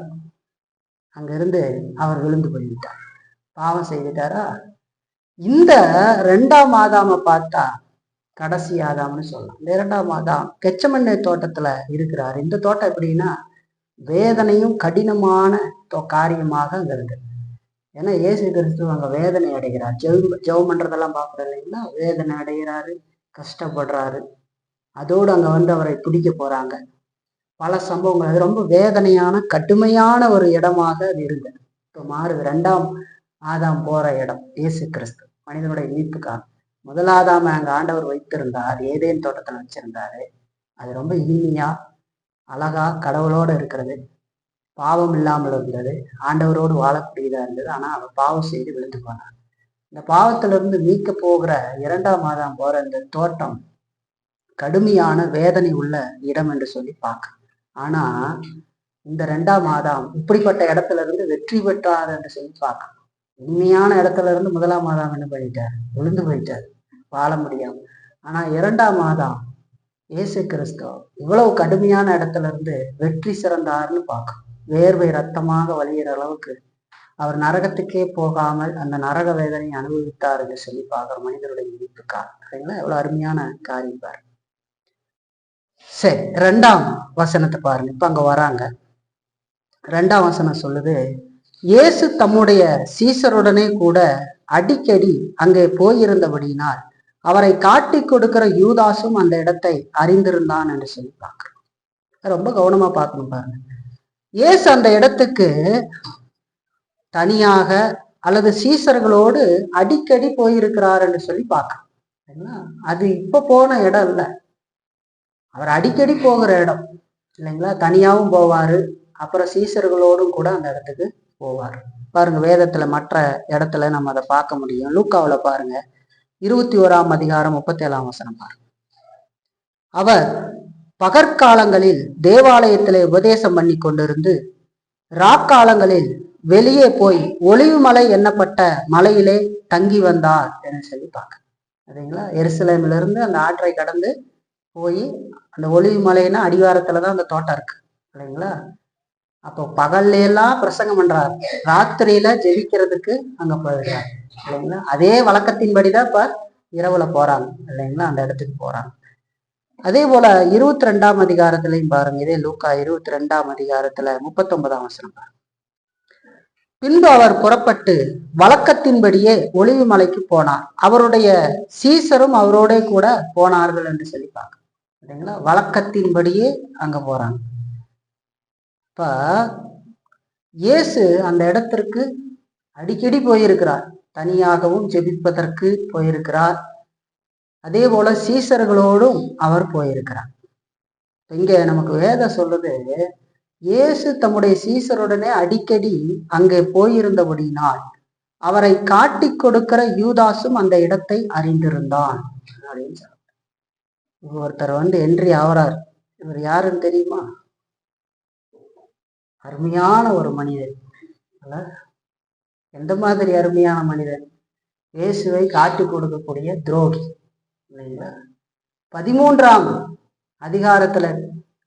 அங்க இருந்து அவர் விழுந்து போய்விட்டார், பாவம் செய்துட்டாரா. இந்த 2ஆம் ஆதாம பார்த்தா கடைசி ஆதாம்னு சொல்லலாம். இந்த 2ஆம் ஆதாம் கெச்சமண்ணை தோட்டத்துல இருக்கிறார். இந்த தோட்டம் எப்படின்னா வேதனையும் கடினமான காரியமாக அங்க இருந்தது. ஏன்னா இயேசு கிறிஸ்து அங்க வேதனை அடைகிறார். ஜெபம் பண்றதெல்லாம் பார்க்குறோம் இல்லைங்களா. வேதனை அடைகிறாரு, கஷ்டப்படுறாரு. அதோடு அங்க வந்து அவரை பிடிக்க போறாங்க. பல சம்பவங்கள். அது ரொம்ப வேதனையான கடுமையான ஒரு இடமாக அது இருந்தது. இப்போ மாறுது. 2ஆம் ஆதாம் போற இடம் இயேசு கிறிஸ்து மனிதனுடைய மீட்புக்காக. முதலாதாம அங்க ஆண்டவர் வைத்திருந்தார், ஏதேன் தோட்டத்தில் வச்சிருந்தாரு. அது ரொம்ப இனிமையா அழகா கடவுளோட இருக்கிறது, பாவம் இல்லாமல் இருந்தது, ஆண்டவரோடு வாழக்கூடியதா இருந்தது. ஆனா அவர் பாவம் செய்து விழுந்து போனார். இந்த பாவத்திலிருந்து மீட்க போகிற 2ஆம் ஆதாம் போற இந்த தோட்டம் கடுமையான வேதனை உள்ள இடம் என்று சொல்லி பார்க்க. ஆனா இந்த 2ஆம் ஆதாம் இப்படிப்பட்ட இடத்துல இருந்து வெற்றி பெற்றார் என்று சொல்லி பார்க்க. இனிமையான இடத்துல இருந்து 1ஆம் ஆதாம் என்ன பண்ணிட்டார், விழுந்து போயிட்டார், வாழ முடியாம. ஆனா 2ஆம் ஆதாம் இயேசு கிறிஸ்து இவ்வளவு கடுமையான இடத்துல இருந்து வெற்றி சிறந்தார்னு பார்க்க. வேர்வை ரத்தமாக வழியிற அளவுக்கு அவர் நரகத்துக்கே போகாமல் அந்த நரக வேதனை அனுபவித்தார் என்று சொல்லி பார்க்கிற மனிதருடைய மீட்புக்காக. சரிங்களா, எவ்வளவு அருமையான காரியம் பாருங்க. சரி, 2ஆம் வசனத்தை பாருங்க. இப்ப அங்க வராங்க. 2ஆம் வசனம் சொல்லுது, இயேசு தம்முடைய சீசருடனே கூட அடிக்கடி அங்கே போயிருந்தபடியினால் அவரை காட்டி கொடுக்கிற யூதாசும் அந்த இடத்தை அறிந்திருந்தான் என்று சொல்லி பார்க்கிறோம். ரொம்ப கவனமா பார்க்கணும் பாருங்க. இயேசு அந்த இடத்துக்கு தனியாக அல்லது சீசர்களோடு அடிக்கடி போயிருக்கிறார் என்று சொல்லி பார்க்கணும். அது இப்ப போன இடம் இல்லை, அவர் அடிக்கடி போகிற இடம் இல்லைங்களா. தனியாவும் போவாரு, அப்புறம் சீசர்களோடும் கூட அந்த இடத்துக்கு போவார். பாருங்க, வேதத்துல மற்ற இடத்துல நம்ம அதை பார்க்க முடியும். லூக்காவுல பாருங்க, 21ஆம் அதிகாரம் 37ஆம் வசனம் பாருங்க. அவர் பகற்காலங்களில் தேவாலயத்திலே உபதேசம் பண்ணி கொண்டிருந்து ராக்காலங்களில் வெளியே போய் ஒளிவு மலை எண்ணப்பட்ட மலையிலே தங்கி வந்தார் என்று சொல்லி பார்க்க. சரிங்களா, எருசலேமில இருந்து அந்த ஆற்றை கடந்து போய் அந்த ஒளிவு மலைன்னா அடிவாரத்துலதான் அந்த தோட்டம் இருக்கு இல்லைங்களா. அப்போ பகல்ல எல்லாம் பிரசங்கம் பண்றாரு, ராத்திரியில ஜெபிக்கிறதுக்கு அங்க போயிடுறாரு இல்லைங்களா. அதே வழக்கத்தின்படிதான் இப்ப இரவுல போறாங்க இல்லைங்களா, அந்த இடத்துக்கு போறாங்க. அதே போல 22ஆம் அதிகாரத்திலையும் பாருங்க, இதே லூக்கா 22ஆம் அதிகாரத்துல 39ஆம் வசனம் பாருங்க. பின்பு அவர் புறப்பட்டு வழக்கத்தின்படியே ஒளிவு மலைக்கு போனார், அவருடைய சீசரும் அவரோட கூட போனார்கள் என்று சொல்லி பார்க்க. சரிங்களா, வழக்கத்தின்படியே அங்க போறாங்க. இப்ப இயேசு அந்த இடத்திற்கு அடிக்கடி போயிருக்கிறார், தனியாகவும் ஜெபிப்பதற்கு போயிருக்கிறார், அதே போல சீசர்களோடும் அவர் போயிருக்கிறார். இங்க நமக்கு வேதம் சொல்றது, இயேசு தம்முடைய சீசருடனே அடிக்கடி அங்கே போயிருந்தபடினால் அவரை காட்டி கொடுக்கிற யூதாசும் அந்த இடத்தை அறிந்திருந்தான் அப்படின்னு சொல்ற. ஒருத்தர் என்ட்ரி ஆவறார். இவர் யாருன்னு தெரியுமா? அருமையான ஒரு மனிதன். எந்த மாதிரி அருமையான மனிதன்? இயேசுவை காட்டி கொடுக்கக்கூடிய துரோகி இல்லைங்களா? 13ஆம் அதிகாரத்துல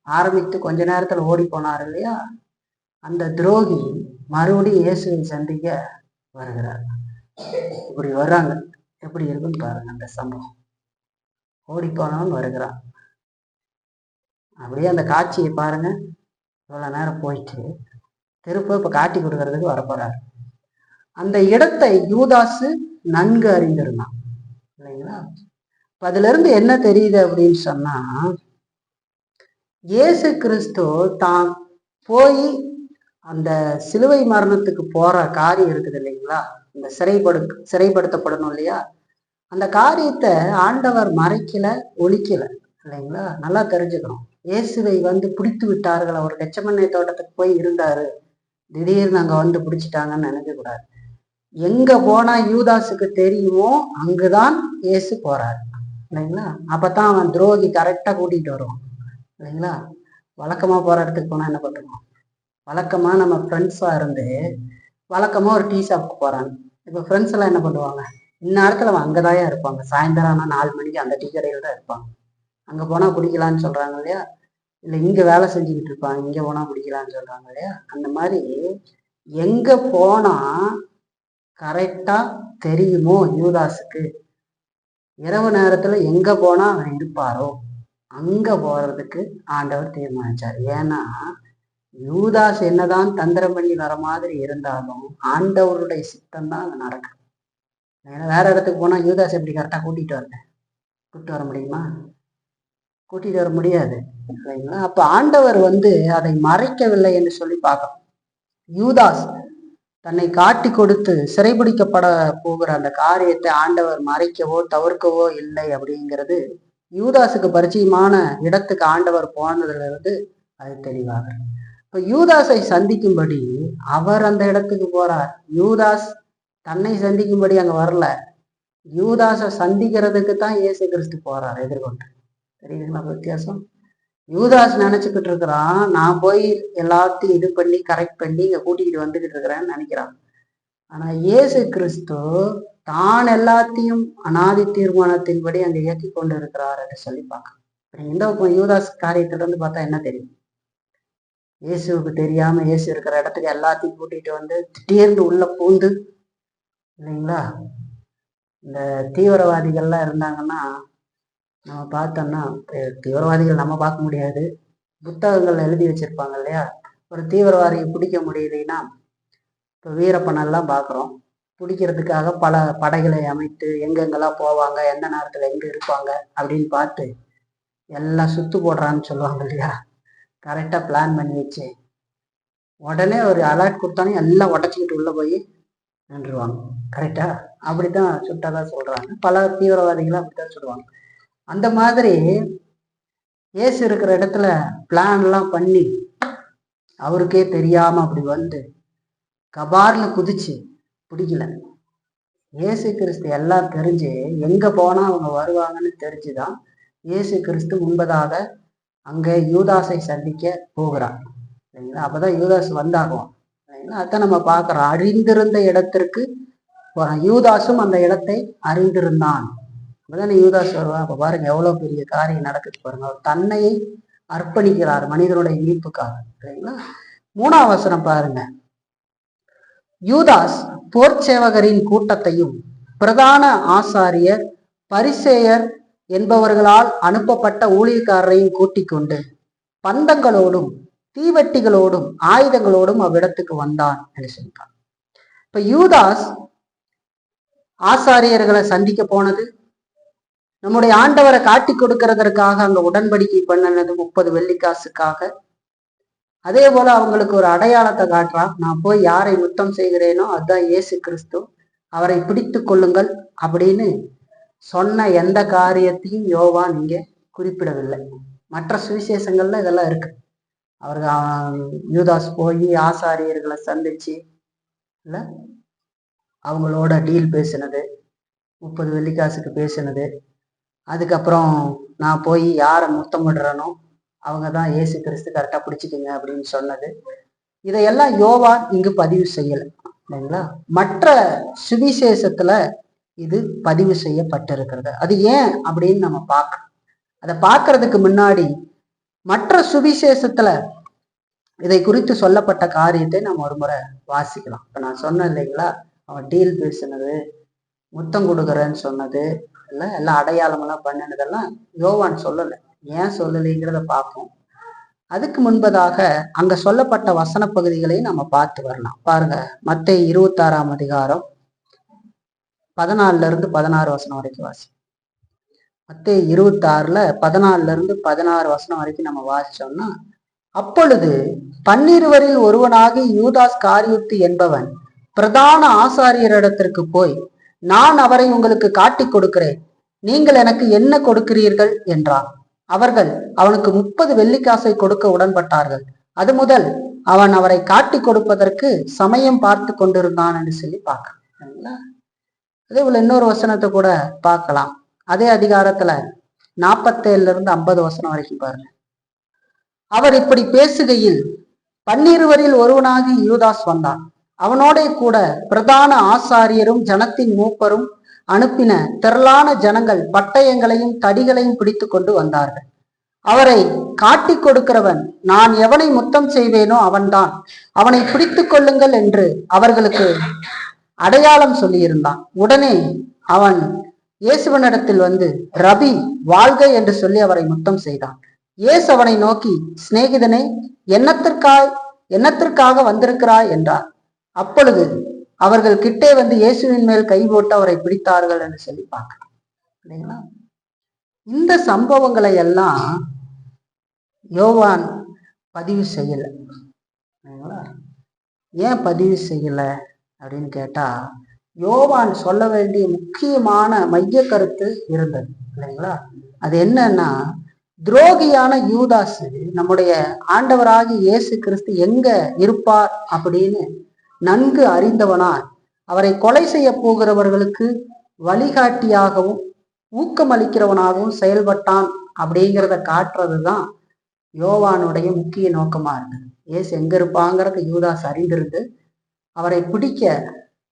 ஆரம்பித்து கொஞ்ச நேரத்துல ஓடி போனார் இல்லையா? அந்த துரோகி மறுபடியும் இயேசுவை சந்திக்க வருகிறார். இப்படி வர்றாங்க, எப்படி இருக்குன்னு பாருங்க அந்த சம்பவம். ஓடி போனவன் வருகிறான். அப்படியே அந்த காட்சியை பாருங்க. இவ்வளவு நேரம் போயிட்டு திருப்ப இப்ப காட்டி கொடுக்கறதுக்கு வரப்போறாரு. அந்த இடத்தை யூதாசு நன்கு அறிந்திருந்தான் இல்லைங்களா? அதுல இருந்து என்ன தெரியுது அப்படின்னு சொன்னா, இயேசு கிறிஸ்து தான் போய் அந்த சிலுவை மரணத்துக்கு போற காரியம் இருக்குது இல்லைங்களா? இந்த சிறைப்படுத்தப்படணும் இல்லையா? அந்த காரியத்தை ஆண்டவர் மறைக்கல, ஒழிக்கல இல்லைங்களா? நல்லா தெரிஞ்சுக்கணும். இயேசுவை பிடித்து விட்டார்கள். அவர் கெச்சமனே தோட்டத்துக்கு போய் இருந்தாரு, திடீர்னு அங்க பிடிச்சிட்டாங்கன்னு நினைக்க கூடாது. எங்க போனா யூதாசுக்கு தெரியுமோ அங்குதான் இயேசு போறாரு இல்லைங்களா? அப்பதான் அவன் துரோகி கரெக்டா கூட்டிட்டு வருவான் இல்லைங்களா? வழக்கமா போற இடத்துக்கு போனா என்ன பண்ணுவோம்? வழக்கமா நம்ம ஃப்ரெண்ட்ஸா இருந்து வழக்கமா ஒரு டீ ஷாப்புக்கு போறாங்க. இப்ப ஃப்ரெண்ட்ஸ் எல்லாம் என்ன பண்ணுவாங்க? இந்நேரத்துல அவன் அங்கதாயா இருப்பாங்க. சாயந்தரம் ஆனா 4 மணிக்கு அந்த டீ கடையில தான் இருப்பாங்க. அங்க போனா பிடிக்கலான்னு சொல்றாங்க இல்லையா? இல்ல இங்க வேலை செஞ்சுக்கிட்டு இருப்பாங்க, இங்க போனா பிடிக்கலான்னு சொல்றாங்க இல்லையா? அந்த மாதிரி எங்க போனா கரெக்டா தெரியுமோ யூதாசுக்கு, இரவு நேரத்துல எங்க போனா அவர் இருப்பாரோ அங்க போறதுக்கு ஆண்டவர் தீர்மானிச்சார். ஏன்னா யூதாஸ் என்னதான் தந்திரம் பண்ணி வர மாதிரி இருந்தாலும் ஆண்டவருடைய சித்தம் தான் அங்க நடக்கும். ஏன்னா வேற இடத்துக்கு போனா யூதாஸ் எப்படி கரெக்டா கூட்டிட்டு வர முடியுமா? கூட்டிட்டு வர முடியாது இல்லைங்களா? அப்ப ஆண்டவர் அதை மறைக்கவில்லை என்று சொல்லி பார்க்கணும். யூதாஸ் தன்னை காட்டி கொடுத்து சிறைபிடிக்கப்பட போகிற அந்த காரியத்தை ஆண்டவர் மறைக்கவோ தவிர்க்கவோ இல்லை அப்படிங்கிறது யூதாஸுக்கு பரிச்சயமான இடத்துக்கு ஆண்டவர் போனதுல இருந்து அது தெளிவாக. இப்ப யூதாஸை சந்திக்கும்படி அவர் அந்த இடத்துக்கு போறார். யூதாஸ் தன்னை சந்திக்கும்படி அங்க வரல. யூதாஸை சந்திக்கிறதுக்கு தான் இயேசு கிறிஸ்து போறார் எதிர்கொண்டு. தெரியுதுங்களா வித்தியாசம்? யூதாஸ் நினைச்சுக்கிட்டு இருக்கிறான், நான் போய் எல்லாத்தையும் இது பண்ணி கரெக்ட் பண்ணி இங்க கூட்டிக்கிட்டு வந்துகிட்டு இருக்கிறேன்னு நினைக்கிறான். ஆனா இயேசு கிறிஸ்து தான் எல்லாத்தையும் அநாதி தீர்மானத்தின்படி அங்க இயக்கி கொண்டு இருக்கிறார் என்று சொல்லி பார்க்கணும். இந்த யூதாஸ் காரியத்துல பார்த்தா என்ன தெரியும்? இயேசுக்கு தெரியாம இயேசு இருக்கிற இடத்துக்கு எல்லாத்தையும் கூட்டிட்டு திடீர்னு உள்ள பூந்து இல்லைங்களா? இந்த தீவிரவாதிகள்லாம் இருந்தாங்கன்னா நம்ம பார்த்தோம்னா, தீவிரவாதிகள் நம்ம பார்க்க முடியாது, புத்தகங்கள் எழுதி வச்சிருப்பாங்க இல்லையா? ஒரு தீவிரவாதியை பிடிக்க முடியலைன்னா இப்போ வீரப்பனெல்லாம் பார்க்குறோம். பிடிக்கிறதுக்காக பல படைகளை அமைத்து எங்கெங்கெல்லாம் போவாங்க, எந்த நேரத்தில் எங்கே இருப்பாங்க அப்படின்னு பார்த்து எல்லாம் சுத்து போடுறான்னு சொல்லுவாங்க இல்லையா? கரெக்டாக பிளான் பண்ணி வச்சு உடனே ஒரு அலர்ட் கொடுத்தானே எல்லாம் உடச்சிக்கிட்டு உள்ள போய் நின்றுவாங்க. கரெக்டா? அப்படித்தான் சுட்டதா சொல்றாங்க. பல தீவிரவாதிகள் அப்படித்தான் சொல்லுவாங்க. அந்த மாதிரி இயேசு இருக்கிற இடத்துல பிளான் எல்லாம் பண்ணி அவருக்கே தெரியாம அப்படி கபார்ல குதிச்சு பிடிக்கல. இயேசு கிறிஸ்து எல்லாம் தெரிஞ்சு எங்க போனா அவங்க வருவாங்கன்னு தெரிஞ்சுதான் இயேசு கிறிஸ்து முன்பதாக அங்க யூதாஸை சந்திக்க போகிறார் சரிங்களா? அப்பதான் யூதாஸ் வந்தாகும் சரிங்களா? அதான் நம்ம பார்க்கிறோம். அறிந்திருந்த இடத்திற்கு போறான். யூதாஸும் அந்த இடத்தை அறிந்திருந்தான். அப்பதானே யூதாஸ் வருவா. அப்ப பாருங்க எவ்வளவு பெரிய காரியம் நடக்குது பாருங்க. அவர் தன்னையை அர்ப்பணிக்கிறார் மனிதனுடைய மீட்புக்காக சரிங்களா? 3ஆம் வசனம் பாருங்க. யூதாஸ் போர்ச்சேவகரின் கூட்டத்தையும் பிரதான ஆசாரியர் பரிசேயர் என்பவர்களால் அனுப்பப்பட்ட ஊழியக்காரரையும் கூட்டிக் கொண்டு பந்தங்களோடும் தீவெட்டிகளோடும் ஆயுதங்களோடும் அவ்விடத்துக்கு வந்தான் என்று சொல்றான். இப்ப யூதாஸ் ஆசாரியர்களை சந்திக்க போனது, நம்முடைய ஆண்டவரை காட்டி கொடுக்கறதற்காக அங்க உடன்படிக்கை பண்ணினது 30 வெள்ளிக்காசுக்காக. அதே போல அவங்களுக்கு ஒரு அடையாளத்தை காட்டுறான். நான் போய் யாரை முத்தம் செய்கிறேனோ அதுதான் இயேசு கிறிஸ்து, அவரை பிடித்து கொள்ளுங்கள் அப்படின்னு சொன்ன எந்த காரியத்தையும் யோவான் இங்கே குறிப்பிடவில்லை. மற்ற சுவிசேஷங்கள்ல இதெல்லாம் இருக்கு. அவர்கள் யூதாஸ் போய் ஆசாரியர்களை சந்திச்சு இல்ல அவங்களோட டீல் பேசினது, 30 வெள்ளிக்காசுக்கு பேசினது, அதுக்கப்புறம் நான் போய் யாரை முத்தமிடுறனோ அவங்க தான் இயேசு கிறிஸ்து, கரெக்டாக பிடிச்சிக்கிங்க அப்படின்னு சொன்னது, இதையெல்லாம் யோவான் இங்கு பதிவு செய்யலை இல்லைங்களா. மற்ற சுவிசேஷத்துல இது பதிவு செய்யப்பட்டிருக்கிறது. அது ஏன் அப்படின்னு நம்ம பார்க்கணும். அதை பார்க்கறதுக்கு முன்னாடி மற்ற சுவிசேஷத்துல இதை குறித்து சொல்லப்பட்ட காரியத்தை நம்ம ஒரு முறை வாசிக்கலாம். இப்ப நான் சொன்னேன் இல்லைங்களா, அவன் டீல் பேசினது, முத்தம் கொடுக்குறேன்னு சொன்னது, எல்லாம் அடையாளமெல்லாம் பண்ணினதெல்லாம் யோவான் சொல்லலை. ஏன் சொல்லலைங்கிறத பார்ப்போம். அதுக்கு முன்பதாக அங்க சொல்லப்பட்ட வசன பகுதிகளையும் நம்ம பார்த்து வரலாம். பாருங்க, மத்தேயு 26ஆம் அதிகாரம் 14 வசனம் வரைக்கும் வாசி. மத்தேயு 26ல 14 வசனம் வரைக்கும் நம்ம வாசிச்சோம்னா, அப்பொழுது 12 ஒருவனாகி யூதாஸ் காரியுத்து என்பவன் பிரதான ஆசாரியரிடத்திற்கு போய், நான் அவரை உங்களுக்கு காட்டி கொடுக்கிறேன், நீங்கள் எனக்கு என்ன கொடுக்கிறீர்கள் என்றான். அவர்கள் அவனுக்கு 30 வெள்ளிக்காசை கொடுக்க உடன்பட்டார்கள். அது முதல் அவன் அவரை காட்டி கொடுப்பதற்கு சமயம் பார்த்து கொண்டிருந்தான் என்று சொல்லி பார்க்கலாம். அதே போல இன்னொரு வசனத்தை கூட பார்க்கலாம். அதே அதிகாரத்துல 47 50 வசனம் வரைக்கும் பாருங்க. அவர் இப்படி பேசுகையில் 12 ஒருவனாகி யூதாஸ் வந்தான். அவனோட கூட பிரதான ஆசாரியரும் ஜனத்தின் மூப்பரும் அனுப்பின திரளான ஜனங்கள் பட்டயங்களையும் தடிகளையும் பிடித்து கொண்டு வந்தார்கள். அவரை காட்டி கொடுக்கிறவன், நான் எவனை முத்தம் செய்வேனோ அவன்தான், அவனை பிடித்து கொள்ளுங்கள் என்று அவர்களுக்கு அடையாளம் சொல்லியிருந்தான். உடனே அவன் இயேசுவனிடத்தில் வந்து, ரபி வாழ்க என்று சொல்லி அவரை முத்தம் செய்தான். இயேசு அவனை நோக்கி, சிநேகிதனே, என்னத்திற்காக வந்திருக்கிறாய் என்றார். அப்பொழுது அவர்கள் கிட்டே வந்து இயேசுவின் மேல் கை போட்டு அவரை பிடித்தார்கள் என்று சொல்லி பார்க்கலாம் இல்லைங்களா. இந்த சம்பவங்களை எல்லாம் யோவான் பதிவு செய்யல. ஏன் பதிவு செய்யல அப்படின்னு கேட்டா, யோவான் சொல்ல வேண்டிய முக்கியமான மைய கருத்து இருந்தது இல்லைங்களா. அது என்னன்னா, துரோகியான யூதாஸ் நம்முடைய ஆண்டவராகி இயேசு கிறிஸ்து எங்க இருப்பார் அப்படின்னு நன்கு அறிந்தவனாய் அவரை கொலை செய்ய போகிறவர்களுக்கு வழிகாட்டியாகவும் ஊக்கமளிக்கிறவனாகவும் செயல்பட்டான் அப்படிங்கிறத காட்டுறதுதான் யோவானுடைய முக்கிய நோக்கமா இருந்தது. இயேசு எங்க இருப்பாங்கிறத யூதாஸ் அறிந்திருந்து அவரை பிடிக்க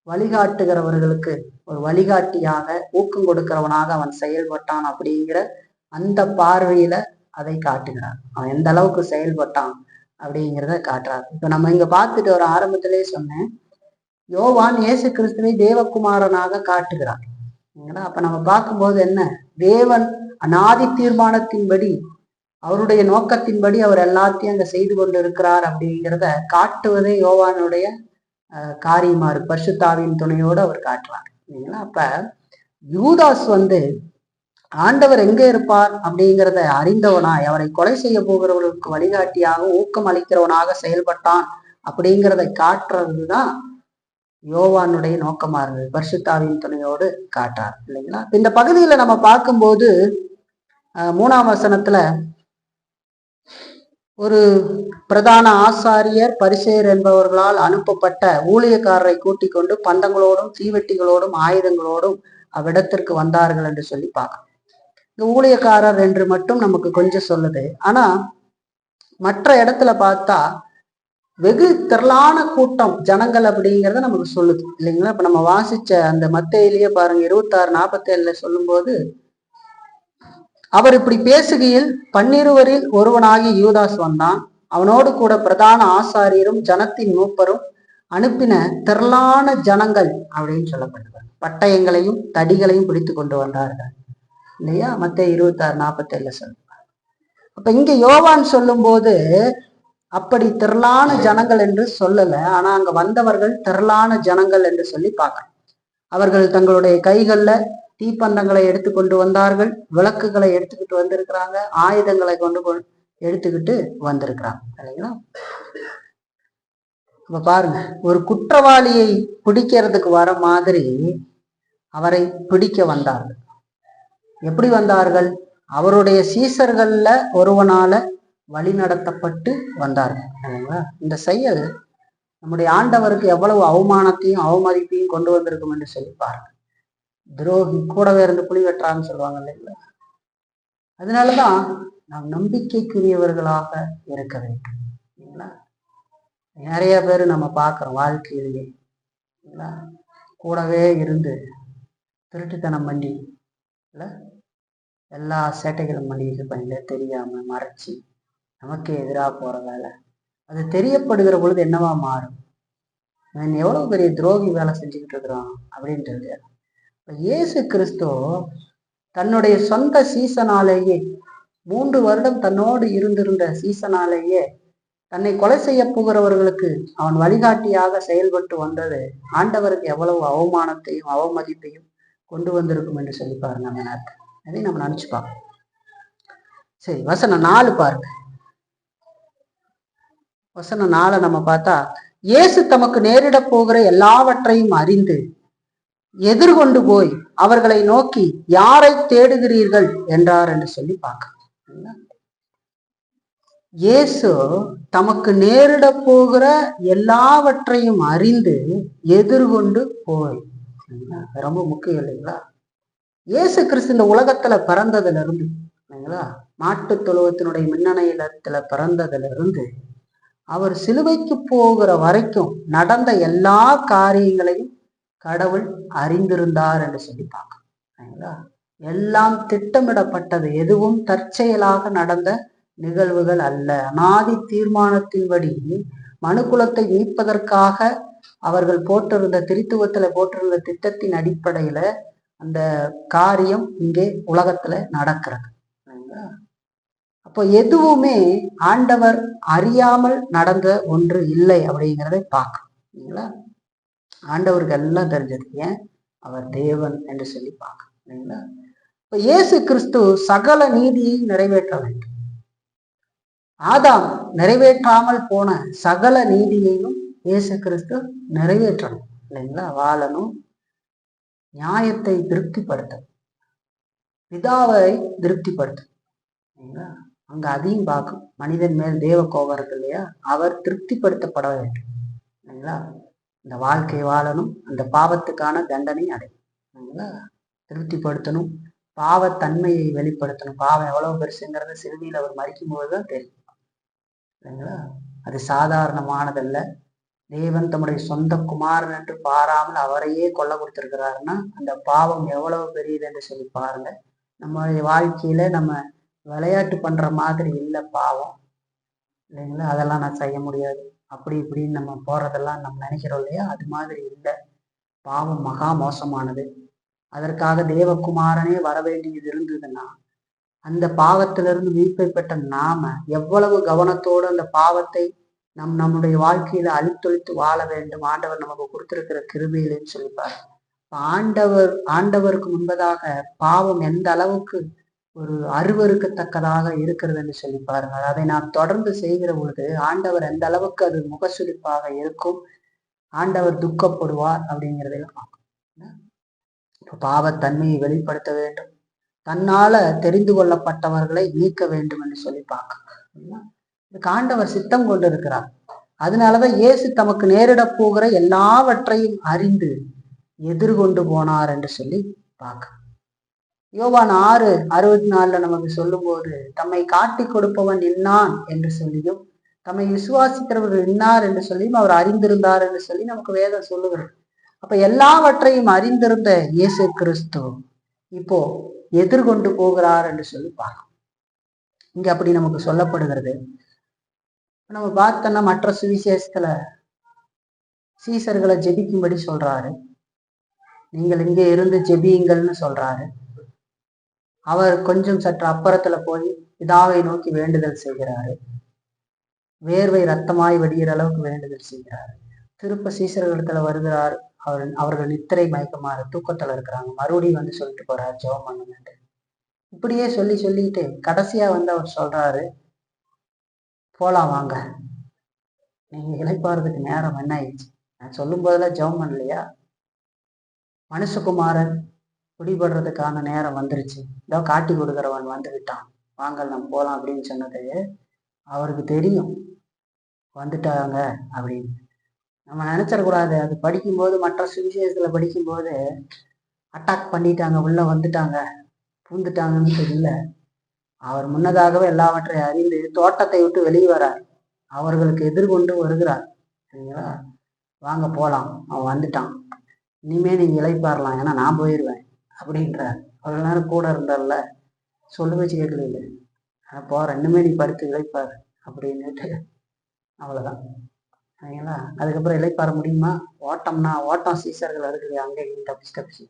வழிகாட்டுகிறவர்களுக்கு ஒரு வழிகாட்டியாக ஊக்கம் கொடுக்கிறவனாக அவன் செயல்பட்டான் அப்படிங்கிற அந்த பார்வையில அதை காட்டுகிறார். அவன் எந்த அளவுக்கு செயல்பட்டான் அப்படிங்கிறத காட்டுறார். இப்ப நம்ம இங்க பார்த்துட்டு ஒரு ஆரம்பத்திலே சொன்னேன், யோவான் இயேசு கிறிஸ்துவை தேவகுமாரனாக காட்டுகிறார். அப்ப நம்ம பார்க்கும்போது என்ன, தேவன் அநாதி தீர்மானத்தின்படி அவருடைய நோக்கத்தின்படி அவர் எல்லாத்தையும் அங்க செய்து கொண்டு இருக்கிறார் அப்படிங்கிறத காட்டுவதே யோவானுடைய காரியமா இருக்கு. பரிசுத்தாவின் துணையோடு அவர் காட்டுறார் இல்லைங்களா. அப்ப யூதாஸ் வந்து ஆண்டவர் எங்க இருப்பார் அப்படிங்கிறத அறிந்தவனாய் அவரை கொலை செய்ய போகிறவர்களுக்கு வழிகாட்டியாக ஊக்கம் அளிக்கிறவனாக செயல்பட்டான் அப்படிங்கிறத காட்டுறதுதான் யோவானுடைய நோக்கமா இருந்தது. பரிசுத்தாவின் துணையோடு காட்டார் இல்லைங்களா. இந்த பகுதியில நம்ம பார்க்கும்போது 3ஆம் வசனத்துல ஒரு பிரதான ஆசாரியர் பரிசேயர் என்பவர்களால் அனுப்பப்பட்ட ஊழியக்காரரை கூட்டிக் கொண்டு பந்தங்களோடும் தீவெட்டிகளோடும் ஆயுதங்களோடும் அவ்விடத்திற்கு வந்தார்கள் என்று சொல்லி பார்க்கணும். இந்த ஊழியக்காரர் என்று மட்டும் நமக்கு கொஞ்சம் சொல்லுது. ஆனா மற்ற இடத்துல பார்த்தா வெகு திரளான கூட்டம் ஜனங்கள் அப்படிங்கிறத நமக்கு சொல்லுது இல்லைங்களா. இப்ப நம்ம வாசிச்ச அந்த மத்தேயிலேயே பாருங்க, 26:47 சொல்லும் போது, அவர் இப்படி பேசுகையில் 12 ஒருவனாகி யூதாஸ் வந்தான். அவனோடு கூட பிரதான ஆசாரியரும் ஜனத்தின் மூப்பரும் அனுப்பின திரளான ஜனங்கள் அப்படின்னு சொல்லப்படுது. பட்டயங்களையும் தடிகளையும் பிடித்து கொண்டு வந்தார்கள் இல்லையா. மத்தேயு 26:47 சொல்லுவார். அப்ப இங்க யோவான் சொல்லும் போது அப்படி திரளான ஜனங்கள் என்று சொல்லல. ஆனா அங்க வந்தவர்கள் திரளான ஜனங்கள் என்று சொல்லி பார்க்கணும். அவர்கள் தங்களுடைய கைகள்ல தீப்பந்தங்களை எடுத்துக்கொண்டு வந்தார்கள், விளக்குகளை எடுத்துக்கிட்டு வந்திருக்கிறாங்க, ஆயுதங்களை எடுத்துக்கிட்டு வந்திருக்கிறாங்க இல்லைங்களா. இப்ப பாருங்க, ஒரு குற்றவாளியை பிடிக்கிறதுக்கு வர மாதிரி அவரை பிடிக்க வந்தார்கள் எப்படி வந்தார்கள்? அவருடைய சீசர்கள்ல ஒருவனால வழி நடத்தப்பட்டு வந்தார்கள். இந்த செயல் நம்முடைய ஆண்டவருக்கு எவ்வளவு அவமானத்தையும் அவமதிப்பையும் கொண்டு வந்திருக்கும் என்று சொல்லி பாருங்க. துரோகி கூடவே இருந்து புலி வெட்டுறான்னு சொல்லுவாங்க இல்லைங்களா? அதனாலதான் நாம் நம்பிக்கைக்குரியவர்களாக இருக்க வேண்டும். இல்லைங்களா? நிறைய பேர் நம்ம பார்க்கிறோம் வாழ்க்கையிலேயே, இல்லைங்களா, கூடவே இருந்து திருட்டுத்தனம் பண்ணி இல்ல எல்லா சேட்டைகளும் பண்ணி இது பண்ணல, தெரியாம மறைச்சி நமக்கு எதிராக போற வேலை. அது தெரியப்படுகிற பொழுது என்னவா மாறும்? நான் எவ்வளவு பெரிய துரோகி வேலை செஞ்சுக்கிட்டு இருக்கிறான் அப்படின்றது. இயேசு கிறிஸ்து தன்னுடைய சொந்த சீசனாலேயே 3 வருடம் தன்னோடு இருந்திருந்த சீசனாலேயே தன்னை கொலை செய்ய போகிறவர்களுக்கு அவன் வழிகாட்டியாக செயல்பட்டு வந்தது ஆண்டவருக்கு எவ்வளவு அவமானத்தையும் அவமதிப்பையும் கொண்டு வந்திருக்கும் என்று சொல்லி பாருங்க. அந்த நேரத்தை அதை நம்ம நினைச்சுப்பாங்க. சரி, வசனம் 4 பாருங்க. வசனம் 4 நம்ம பார்த்தா, இயேசு தமக்கு நேரிட போகிற எல்லாவற்றையும் அறிந்து எதிர்கொண்டு போய் அவர்களை நோக்கி, யாரை தேடுகிறீர்கள் என்றார் என்று சொல்லி பார்க்க. இயேசு தமக்கு நேரிட போகிற எல்லாவற்றையும் அறிந்து எதிர்கொண்டு போய், ரொம்ப முக்கியம் இல்லைங்களா? இயேசு கிறிஸ்து இந்த உலகத்துல பிறந்ததுல இருந்து, இல்லைங்களா, மாட்டு தொழுவத்தினுடைய மின்னணையத்துல பிறந்ததுல இருந்து அவர் சிலுவைக்கு போகிற வரைக்கும் நடந்த எல்லா காரியங்களையும் கடவுள் அறிந்திருந்தார் என்று சொல்லி பார்க்க. எல்லாம் திட்டமிடப்பட்டது, எதுவும் தற்செயலாக நடந்த நிகழ்வுகள் அல்ல. அநாதி தீர்மானத்தின்படி மனுக்குலத்தை மீட்பதற்காக அவர்கள் போட்டிருந்த திரித்துவத்துல போட்டிருந்த திட்டத்தின் அடிப்படையில அந்த காரியம் இங்கே உலகத்துல நடக்கிறது. அப்போ எதுவுமே ஆண்டவர் அறியாமல் நடந்த ஒன்று இல்லை அப்படிங்கிறதை பார்க்கணும். ஆண்டவருக்கு எல்லாம் தெரிஞ்சது. ஏன்? அவர் தேவன் என்று சொல்லி பார்க்கணும். இல்லைங்களா? இப்ப இயேசு கிறிஸ்து சகல நீதியை நிறைவேற்ற வேண்டும். ஆதாம் நிறைவேற்றாமல் போன சகல நீதியையும் இயேசு கிறிஸ்து நிறைவேற்றணும். இல்லைங்களா? வாழணும், நியாயத்தை திருப்திப்படுத்தணும், பிதாவை திருப்திப்படுத்தணும். இல்லைங்களா? அங்க அதையும் பார்க்கும். மனிதன் மேல் தேவ கோபம் இருக்கு இல்லையா? அவர் திருப்திப்படுத்தப்பட வேண்டும். இல்லைங்களா? இந்த வாழ்க்கை வாழணும், அந்த பாவத்துக்கான தண்டனை அடையும். இல்லைங்களா? திருப்திப்படுத்தணும், பாவத்தன்மையை வெளிப்படுத்தணும். பாவம் எவ்வளவு பெருசுங்கிறத சிறுதியில் அவர் மறிக்கும் போதுதான் தெரியும். இல்லைங்களா? அது சாதாரணமானதல்ல. தேவன் தம்முடைய சொந்த குமாரன் என்று பாராமல் அவரையே கொல்ல கொடுத்திருக்கிறாருன்னா அந்த பாவம் எவ்வளவு பெரியது என்று சொல்லி பாருங்க. நம்மளுடைய வாழ்க்கையில நம்ம விளையாட்டு பண்ற மாதிரி இல்லை பாவம். இல்லைங்களா? அதெல்லாம் நான் செய்ய முடியாது, அப்படி இப்படின்னு நம்ம போறதெல்லாம் நம்ம நினைக்கிறோம் இல்லையா? அது மாதிரி இல்லை. பாவம் மகா மோசமானது. அதற்காக தேவகுமாரனே வர வேண்டியது இருந்ததுன்னா அந்த பாவத்திலிருந்து மீட்பை பெற்ற நாம எவ்வளவு கவனத்தோடு அந்த பாவத்தை நம்முடைய வாழ்க்கையில அழித்தொழித்து வாழ வேண்டும். ஆண்டவர் நமக்கு கொடுத்திருக்கிற கிருபையிலேன்னு சொல்லிப்பாரு. ஆண்டவருக்கு முன்பதாக பாவம் எந்த அளவுக்கு ஒரு அருவருக்கத்தக்கதாக இருக்கிறது என்று சொல்லி பாருங்க. அதை நாம் தொடர்ந்து செய்கிற பொழுது ஆண்டவர் எந்த அளவுக்கு அது முகசுளிப்பாக இருக்கும், ஆண்டவர் துக்கப்படுவார் அப்படிங்கிறதையும் பார்க்கணும். இப்ப பாவத்தன்மையை வெளிப்படுத்த வேண்டும், தன்னால தெரிந்து கொள்ளப்பட்டவர்களை நீக்க வேண்டும் என்று சொல்லி பார்க்கணும். இதுக்கு ஆண்டவர் சித்தம் கொண்டு இருக்கிறார். அதனாலதான் இயேசு தமக்கு நேரிட போகிற எல்லாவற்றையும் அறிந்து எதிர்கொண்டு போனார் என்று சொல்லி பார்க்க. யோவான் 6:64 நமக்கு சொல்லும் போது, தம்மை காட்டி கொடுப்பவன் இன்னான் என்று சொல்லியும் தம்மை விசுவாசிக்கிறவர்கள் இன்னார் என்று சொல்லியும் அவர் அறிந்திருந்தார் என்று சொல்லி நமக்கு வேதம் சொல்லுகிறது. அப்ப எல்லாவற்றையும் அறிந்திருந்த இயேசு கிறிஸ்து இப்போ எதிர்கொண்டு போகிறார் என்று சொல்லி பார்க்கணும். இங்க அப்படி நமக்கு சொல்லப்படுகிறது. நம்ம பார்த்தோம்னா மற்ற சுவிசேஷத்துல சீசர்களை ஜெபிக்கும்படி சொல்றாரு. நீங்கள் இங்கே இருந்து ஜெபியுங்கள்னு சொல்றாரு. அவர் கொஞ்சம் சற்று அப்புறத்துல போய் பிதாவை நோக்கி வேண்டுதல் செய்கிறாரு. வேர்வை ரத்தமாய் வடிகிற அளவுக்கு வேண்டுதல் செய்கிறாரு. திருப்ப சீசர்களிடத்துல வருகிறார். அவர்கள் நித்திரை மயக்கமாறு தூக்கத்துல இருக்கிறாங்க. மறுபடியும் வந்து சொல்லிட்டு போறாரு, ஜெபம் பண்ணுங்க. இப்படியே சொல்லிட்டு கடைசியா வந்து அவர் சொல்றாரு, போலாம் வாங்க, நீங்க இளைப்பாறதுக்கு நேரம் என்ன ஆயிடுச்சு. நான் சொல்லும் போதெல்லாம் ஜெபம் பண்ணலையா? மனுஷகுமாரன் பிடிபடுறதுக்கான நேரம் வந்துருச்சு, இதோ காட்டி கொடுக்குறவன் வந்து விட்டான், வாங்கல் நம்ம போகலாம் அப்படின்னு சொன்னது அவருக்கு தெரியும் வந்துட்டாங்க அப்படின்னு. நம்ம நினைச்சிடக்கூடாது. அது படிக்கும்போது, மற்ற சுவிசேஷத்துல படிக்கும்போது அட்டாக் பண்ணிட்டாங்க, உள்ள வந்துட்டாங்க, பூந்துட்டாங்கன்னு தெரியல. அவர் முன்னதாகவே எல்லாவற்றையும் அறிந்து தோட்டத்தை விட்டு வெளியே வரார், அவர்களுக்கு எதிர்கொண்டு வருகிறார். சரிங்களா? வாங்க போலாம், அவன் வந்துட்டான், இனிமே நீங்க இளைப்பாறலாம், ஏன்னா நான் போயிடுவேன் அப்படின்றார். அவ்வளவு நேரம் கூட இருந்தார்ல, சொல்லு வச்சு கேட்கல, போறேன், இனிமே நீ படுத்து இளைப்பாரு அப்படின்னுட்டு அவ்வளவுதான். சரிங்களா? அதுக்கப்புறம் இளைப்பாற முடியுமா? ஓட்டம்னா ஓட்டம், சீசர்கள் இருக்குது அங்கே தப்பிச்சு தப்பிச்சு.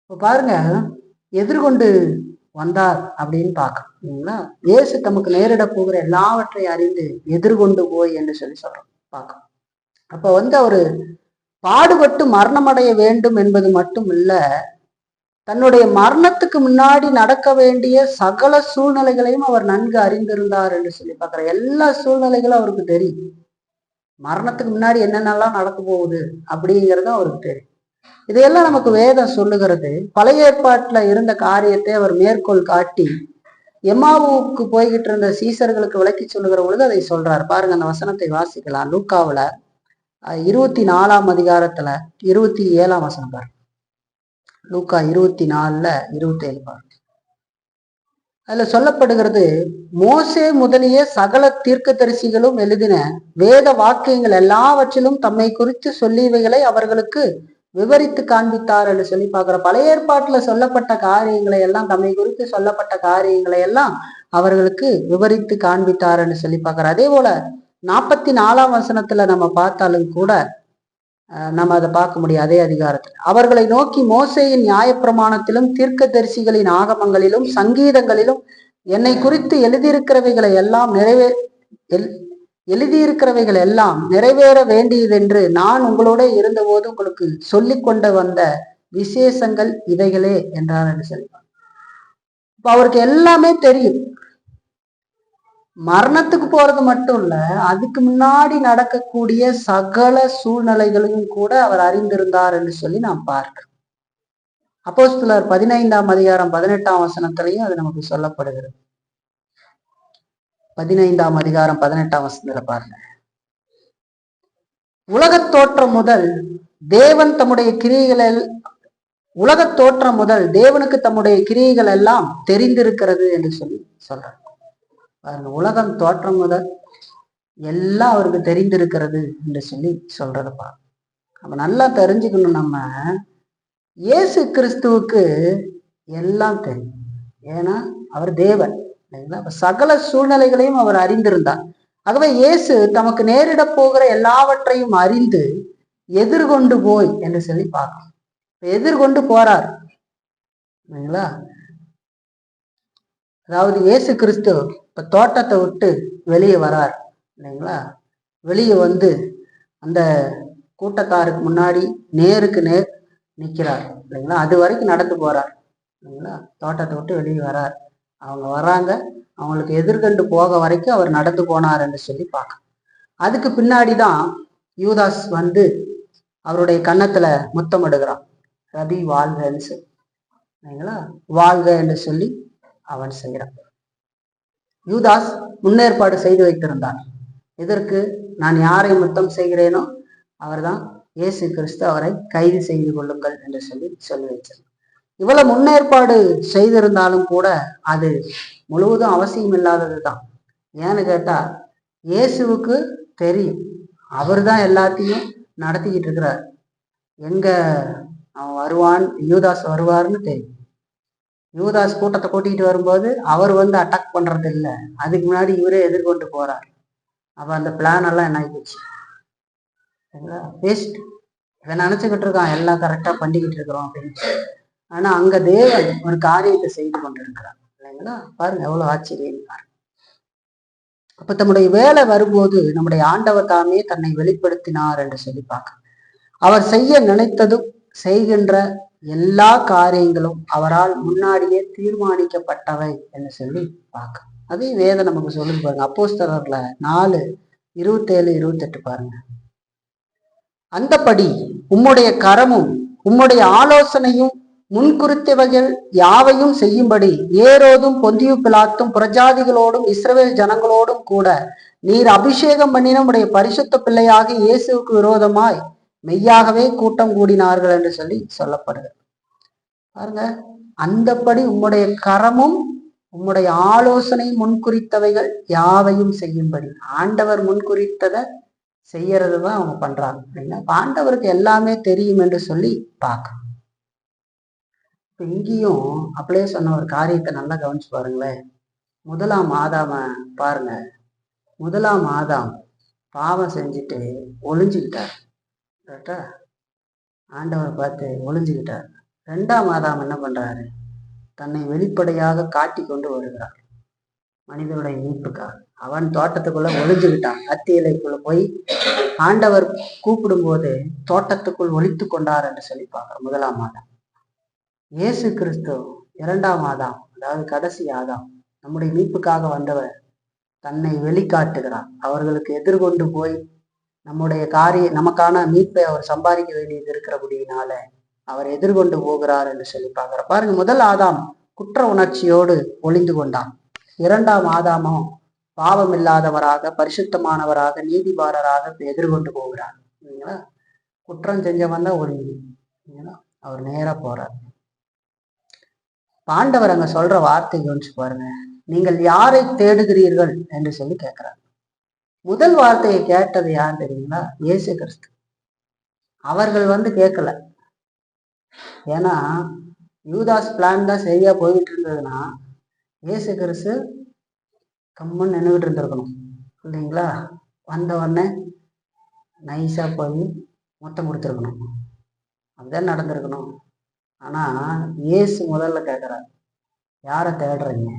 இப்போ பாருங்க, எதிர்கொண்டு வந்தார் அப்படின்னு பார்க்கணுங்களா? இயேசு தமக்கு நேரிட போகிற எல்லாவற்றையும் அறிந்து எதிர்கொண்டு போய் என்று சொல்லி சொல்றோம் பார்க்கணும். அப்ப அவரு பாடுபட்டு மரணமடைய வேண்டும் என்பது மட்டும் இல்ல, தன்னுடைய மரணத்துக்கு முன்னாடி நடக்க வேண்டிய சகல சூழ்நிலைகளையும் அவர் நன்கு அறிந்திருந்தார் என்று சொல்லி பார்க்கிற. எல்லா சூழ்நிலைகளும் அவருக்கு தெரியும். மரணத்துக்கு முன்னாடி என்னென்னலாம் நடக்க போகுது அப்படிங்கிறது அவருக்கு தெரியும். இதையெல்லாம் நமக்கு வேதம் சொல்லுகிறது. பழைய ஏற்பாட்டுல இருந்த காரியத்தை அவர் மேற்கோள் காட்டி எம்மாவுக்கு போய்கிட்டு இருந்த சீசர்களுக்கு விளக்கி சொல்லுகிற பொழுது அதை சொல்றார். பாருங்க, அந்த வசனத்தை வாசிக்கலாம். லூக்காவுல 24ஆம் அதிகாரத்துல 27ஆம் வசனம் பாருங்க. லூக்கா 24ல 27 பாருங்க. அதுல சொல்லப்படுகிறது, மோசே முதலிய சகல தீர்க்கதரிசிகளும் எழுதின வேத வாக்கியங்கள் எல்லாவற்றிலும் தம்மை குறித்து சொல்லியவைகளை அவர்களுக்கு விவரித்து காண்பித்தார் என்று சொல்லி பார்க்கிற. பழைய ஏற்பாட்டுல சொல்லப்பட்ட காரியங்களை எல்லாம், தம்மை குறித்து சொல்லப்பட்ட காரியங்களை எல்லாம் அவர்களுக்கு விவரித்து காண்பித்தார் என்று சொல்லி பார்க்கிற. அதே போல 44ஆம் வசனத்துல நம்ம பார்த்தாலும் கூட நம்ம அதை பார்க்க முடியும். அதே அதிகாரத்தில் அவர்களை நோக்கி, மோசேயின் நியாயப்பிரமாணத்திலும் தீர்க்க தரிசிகளின் ஆகமங்களிலும் சங்கீதங்களிலும் என்னை குறித்து எழுதியிருக்கிறவைகளை எல்லாம் எழுதியிருக்கிறவைகள் எல்லாம் நிறைவேற வேண்டியதென்று நான் உங்களோட இருந்தபோது உங்களுக்கு சொல்லி கொண்டு வந்த விசேஷங்கள் இவைகளே என்றார் என்று சொல்லுவார். இப்ப அவருக்கு எல்லாமே தெரியும். மரணத்துக்கு போறது மட்டும் இல்ல, அதுக்கு முன்னாடி நடக்கக்கூடிய சகல சூழ்நிலைகளையும் கூட அவர் அறிந்திருந்தார் என்று சொல்லி நாம் பார்க்கிறோம். அப்போஸ்தலர் 15ஆம் அதிகாரம் 18ஆம் வசனத்திலையும் அது நமக்கு சொல்லப்படுகிறது. 15ஆம் அதிகாரம் 18ஆம் வசனத்துல பாருங்க, உலகத் தோற்றம் முதல் தேவன் தம்முடைய கிரியைகளை உலகத் தோற்றம் முதல் தேவனுக்கு தம்முடைய கிரியைகள் எல்லாம் தெரிந்திருக்கிறது என்று சொல்லி சொல்றார். பாருங்க, உலகம் தோற்றம் முதல் எல்லாம் அவருக்கு தெரிந்திருக்கிறது என்று சொல்லி சொல்றதுப்பா. நம்ம நல்லா தெரிஞ்சுக்கணும், நம்ம இயேசு கிறிஸ்துவுக்கு எல்லாம் தெரியும். ஏன்னா அவர் தேவன் இல்லைங்களா? சகல சூழ்நிலைகளையும் அவர் அறிந்திருந்தார். ஆகவே இயேசு தமக்கு நேரிட போகிற எல்லாவற்றையும் அறிந்து எதிர்கொண்டு போய் என்று சொல்லி பார்க்கணும். எதிர்கொண்டு போறார் இல்லைங்களா? அதாவது இயேசு கிறிஸ்து இப்ப தோட்டத்தை விட்டு வெளியே வரார் இல்லைங்களா? வெளியே வந்து அந்த கூட்டத்தாருக்கு முன்னாடி நேருக்கு நேர் நிற்கிறார் இல்லைங்களா? அது வரைக்கும் நடந்து போறார் இல்லைங்களா? தோட்டத்தை விட்டு வெளியே வரார், அவங்க வராங்க, அவங்களுக்கு எதிர்கொண்டு போக வரைக்கும் அவர் நடந்து போனார் என்று சொல்லி பார்க்க. அதுக்கு பின்னாடிதான் யூதாஸ் வந்து அவருடைய கன்னத்துல முத்தமிடுகிறான், ரபி வாழ்கன்னு சொல்லி இல்லைங்களா? வாழ்க என்று சொல்லி அவன் செய்கிறான். யூதாஸ் முன்னேற்பாடு செய்து வைத்திருந்தார். இதற்கு நான் யாரை முத்தம் செய்கிறேனோ அவர்தான் இயேசு கிறிஸ்து, அவரை கைது செய்து கொள்ளுங்கள் என்று சொல்லி வச்சார். இவ்வளவு முன்னேற்பாடு செய்திருந்தாலும் கூட அது முழுவதும் அவசியம் இல்லாததுதான். ஏன்னு கேட்டா, இயேசுவுக்கு தெரியும் அவர் தான் எல்லாத்தையும் நடத்திக்கிட்டு இருக்கிறார். எங்க அவன் வருவான், யூதாஸ் வருவார்னு தெரியும். யூதாஸ் கூட்டத்தை கூட்டிகிட்டு வரும்போது அவர் வந்து அட்டாக் பண்றது இல்லை, அதுக்கு முன்னாடி இவரே எதிர்கொண்டு போறார். அப்ப அந்த பிளான் எல்லாம் என்ன ஆகிடுச்சு வேஸ்ட். இவன் நினைச்சுக்கிட்டு இருக்கான் எல்லாம் கரெக்டா பண்ணிக்கிட்டு இருக்கிறோம் அப்படின்னு. ஆனா அங்க தேவன் ஒரு காரியத்தை செய்து கொண்டிருக்கிறார் இல்லைங்களா? பாருங்க எவ்வளவு ஆச்சரியம் பாருங்க. அப்ப தம்முடைய வேலை வரும்போது நம்முடைய ஆண்டவர் தாமே தன்னை வெளிப்படுத்தினார் என்று சொல்லி பார்க்க. அவர் செய்ய நினைத்ததும் செய்கின்ற எல்லா காரியங்களும் அவரால் முன்னாடியே தீர்மானிக்கப்பட்டவை என்று சொல்லி பார்க்க. அதே வேதம் நமக்கு சொல்லி பாருங்க. அப்போஸ்தலர்ல 4:27-28 பாருங்க. அந்தபடி உம்முடைய கரமும் உம்முடைய ஆலோசனையும் முன்குறித்தவைகள் யாவையும் செய்யும்படி ஏரோதும் பொந்தியு பிலாத்தும் புரஜாதிகளோடும் இஸ்ரவேல் ஜனங்களோடும் கூட நீர் அபிஷேகம் பண்ணின உடைய பரிசுத்த பிள்ளையாக இயேசுவுக்கு விரோதமாய் மெய்யாகவே கூட்டம் கூடினார்கள் என்று சொல்லப்படுகிறது. பாருங்க, அந்தப்படி உம்முடைய கரமும் உம்முடைய ஆலோசனை முன்குறித்தவைகள் யாவையும் செய்யும்படி, ஆண்டவர் முன்குறித்ததை செய்யறதுதான் அவங்க பண்றாங்க அப்படின்னா ஆண்டவருக்கு எல்லாமே தெரியும் என்று சொல்லி பார்க்கணும். இப்ப இங்கேயும் அப்படியே சொன்ன ஒரு காரியத்தை நல்லா கவனிச்சு பாருங்களேன். முதலாம் ஆதாம பாருங்க, முதலாம் ஆதாம் பாவம் செஞ்சுட்டு ஒளிஞ்சுக்கிட்டார். கரெக்டா? ஆண்டவர் பார்த்து ஒளிஞ்சுக்கிட்டார். ரெண்டாம் ஆதாம் என்ன பண்றாரு? தன்னை வெளிப்படையாக காட்டி கொண்டு வருகிறார் மனிதனுடைய மீட்புக்காக. அவன் தோட்டத்துக்குள்ள ஒளிஞ்சுக்கிட்டான். அத்தி இலைக்குள்ள போய் ஆண்டவர் கூப்பிடும் போது தோட்டத்துக்குள் ஒளித்து கொண்டார் என்று சொல்லி பார்க்கிறோம். முதலாம் ஆதாம். இயேசு கிறிஸ்து இரண்டாம் ஆதாம், அதாவது கடைசி ஆதாம், நம்முடைய மீட்புக்காக வந்தவர் தன்னை வெளிக்காட்டுகிறார். அவர்களுக்கு எதிர்கொண்டு போய் நம்முடைய நமக்கான மீட்பை அவர் சம்பாதிக்க வேண்டியது இருக்கிறபடியினால அவர் எதிர்கொண்டு போகிறார் என்று சொல்லி பார்க்கிறார். பாருங்க, முதல் ஆதாம் குற்ற உணர்ச்சியோடு ஒளிந்து கொண்டான். இரண்டாம் ஆதாமோ பாவம் இல்லாதவராக, பரிசுத்தமானவராக, நீதிபாரராக எதிர்கொண்டு போகிறார். இல்லைங்களா? குற்றம் செஞ்சவன் தான் ஒளிஞ்சு, அவர் நேரா போறார். பாண்டவர் அங்க சொல்ற வார்த்தை யோசிச்சு பாருங்க, நீங்கள் யாரை தேடுகிறீர்கள் என்று சொல்லி கேட்கிறார். முதல் வார்த்தையை கேட்டது யார் தெரியுங்களா? இயேசு கிறிஸ்து. அவர்கள் கேட்கல. ஏன்னா யூதாஸ் பிளான் தான் சரியா போயிட்டு இருந்ததுன்னா இயேசு கிறிஸ்து கம்மன்னு நின்றுகிட்டு இருந்திருக்கணும் இல்லைங்களா? வந்த உடனே நைஸா போய் மொத்தம் கொடுத்துருக்கணும், அதுதான் நடந்திருக்கணும். ஆனா இயேசு முதல்ல கேட்கிறார், யாரை தேடுறீங்க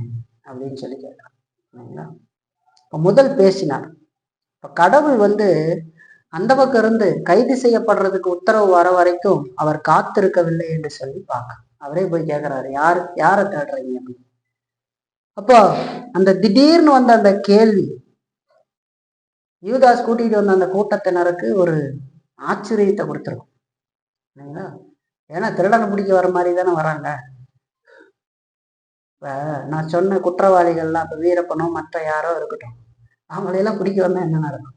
அப்படின்னு சொல்லி கேட்கிறார். இல்லைங்களா? இப்ப முதல் பேசினார். இப்ப கடவுள் அந்த பக்கம் இருந்து கைது செய்யப்படுறதுக்கு உத்தரவு வர வரைக்கும் அவர் காத்திருக்கவில்லை என்று சொல்லி பார்க்க அவரே போய் கேட்கிறாரு, யாரை தேடுறீங்க அப்படின்னு. அப்போ அந்த திடீர்னு வந்த அந்த கேள்வி யூதாஸ் கூட்டிட்டு வந்த அந்த கூட்டத்தினருக்கு ஒரு ஆச்சரியத்தை கொடுத்துருக்கும் இல்லைங்களா? ஏன்னா திருடனை பிடிக்க வர மாதிரி தானே வராங்க. இப்ப நான் சொன்ன குற்றவாளிகள்லாம் இப்ப வீரப்பனோ மற்ற யாரோ இருக்கட்டும், அவங்களையெல்லாம் பிடிக்க வந்தா என்ன நடக்கும்?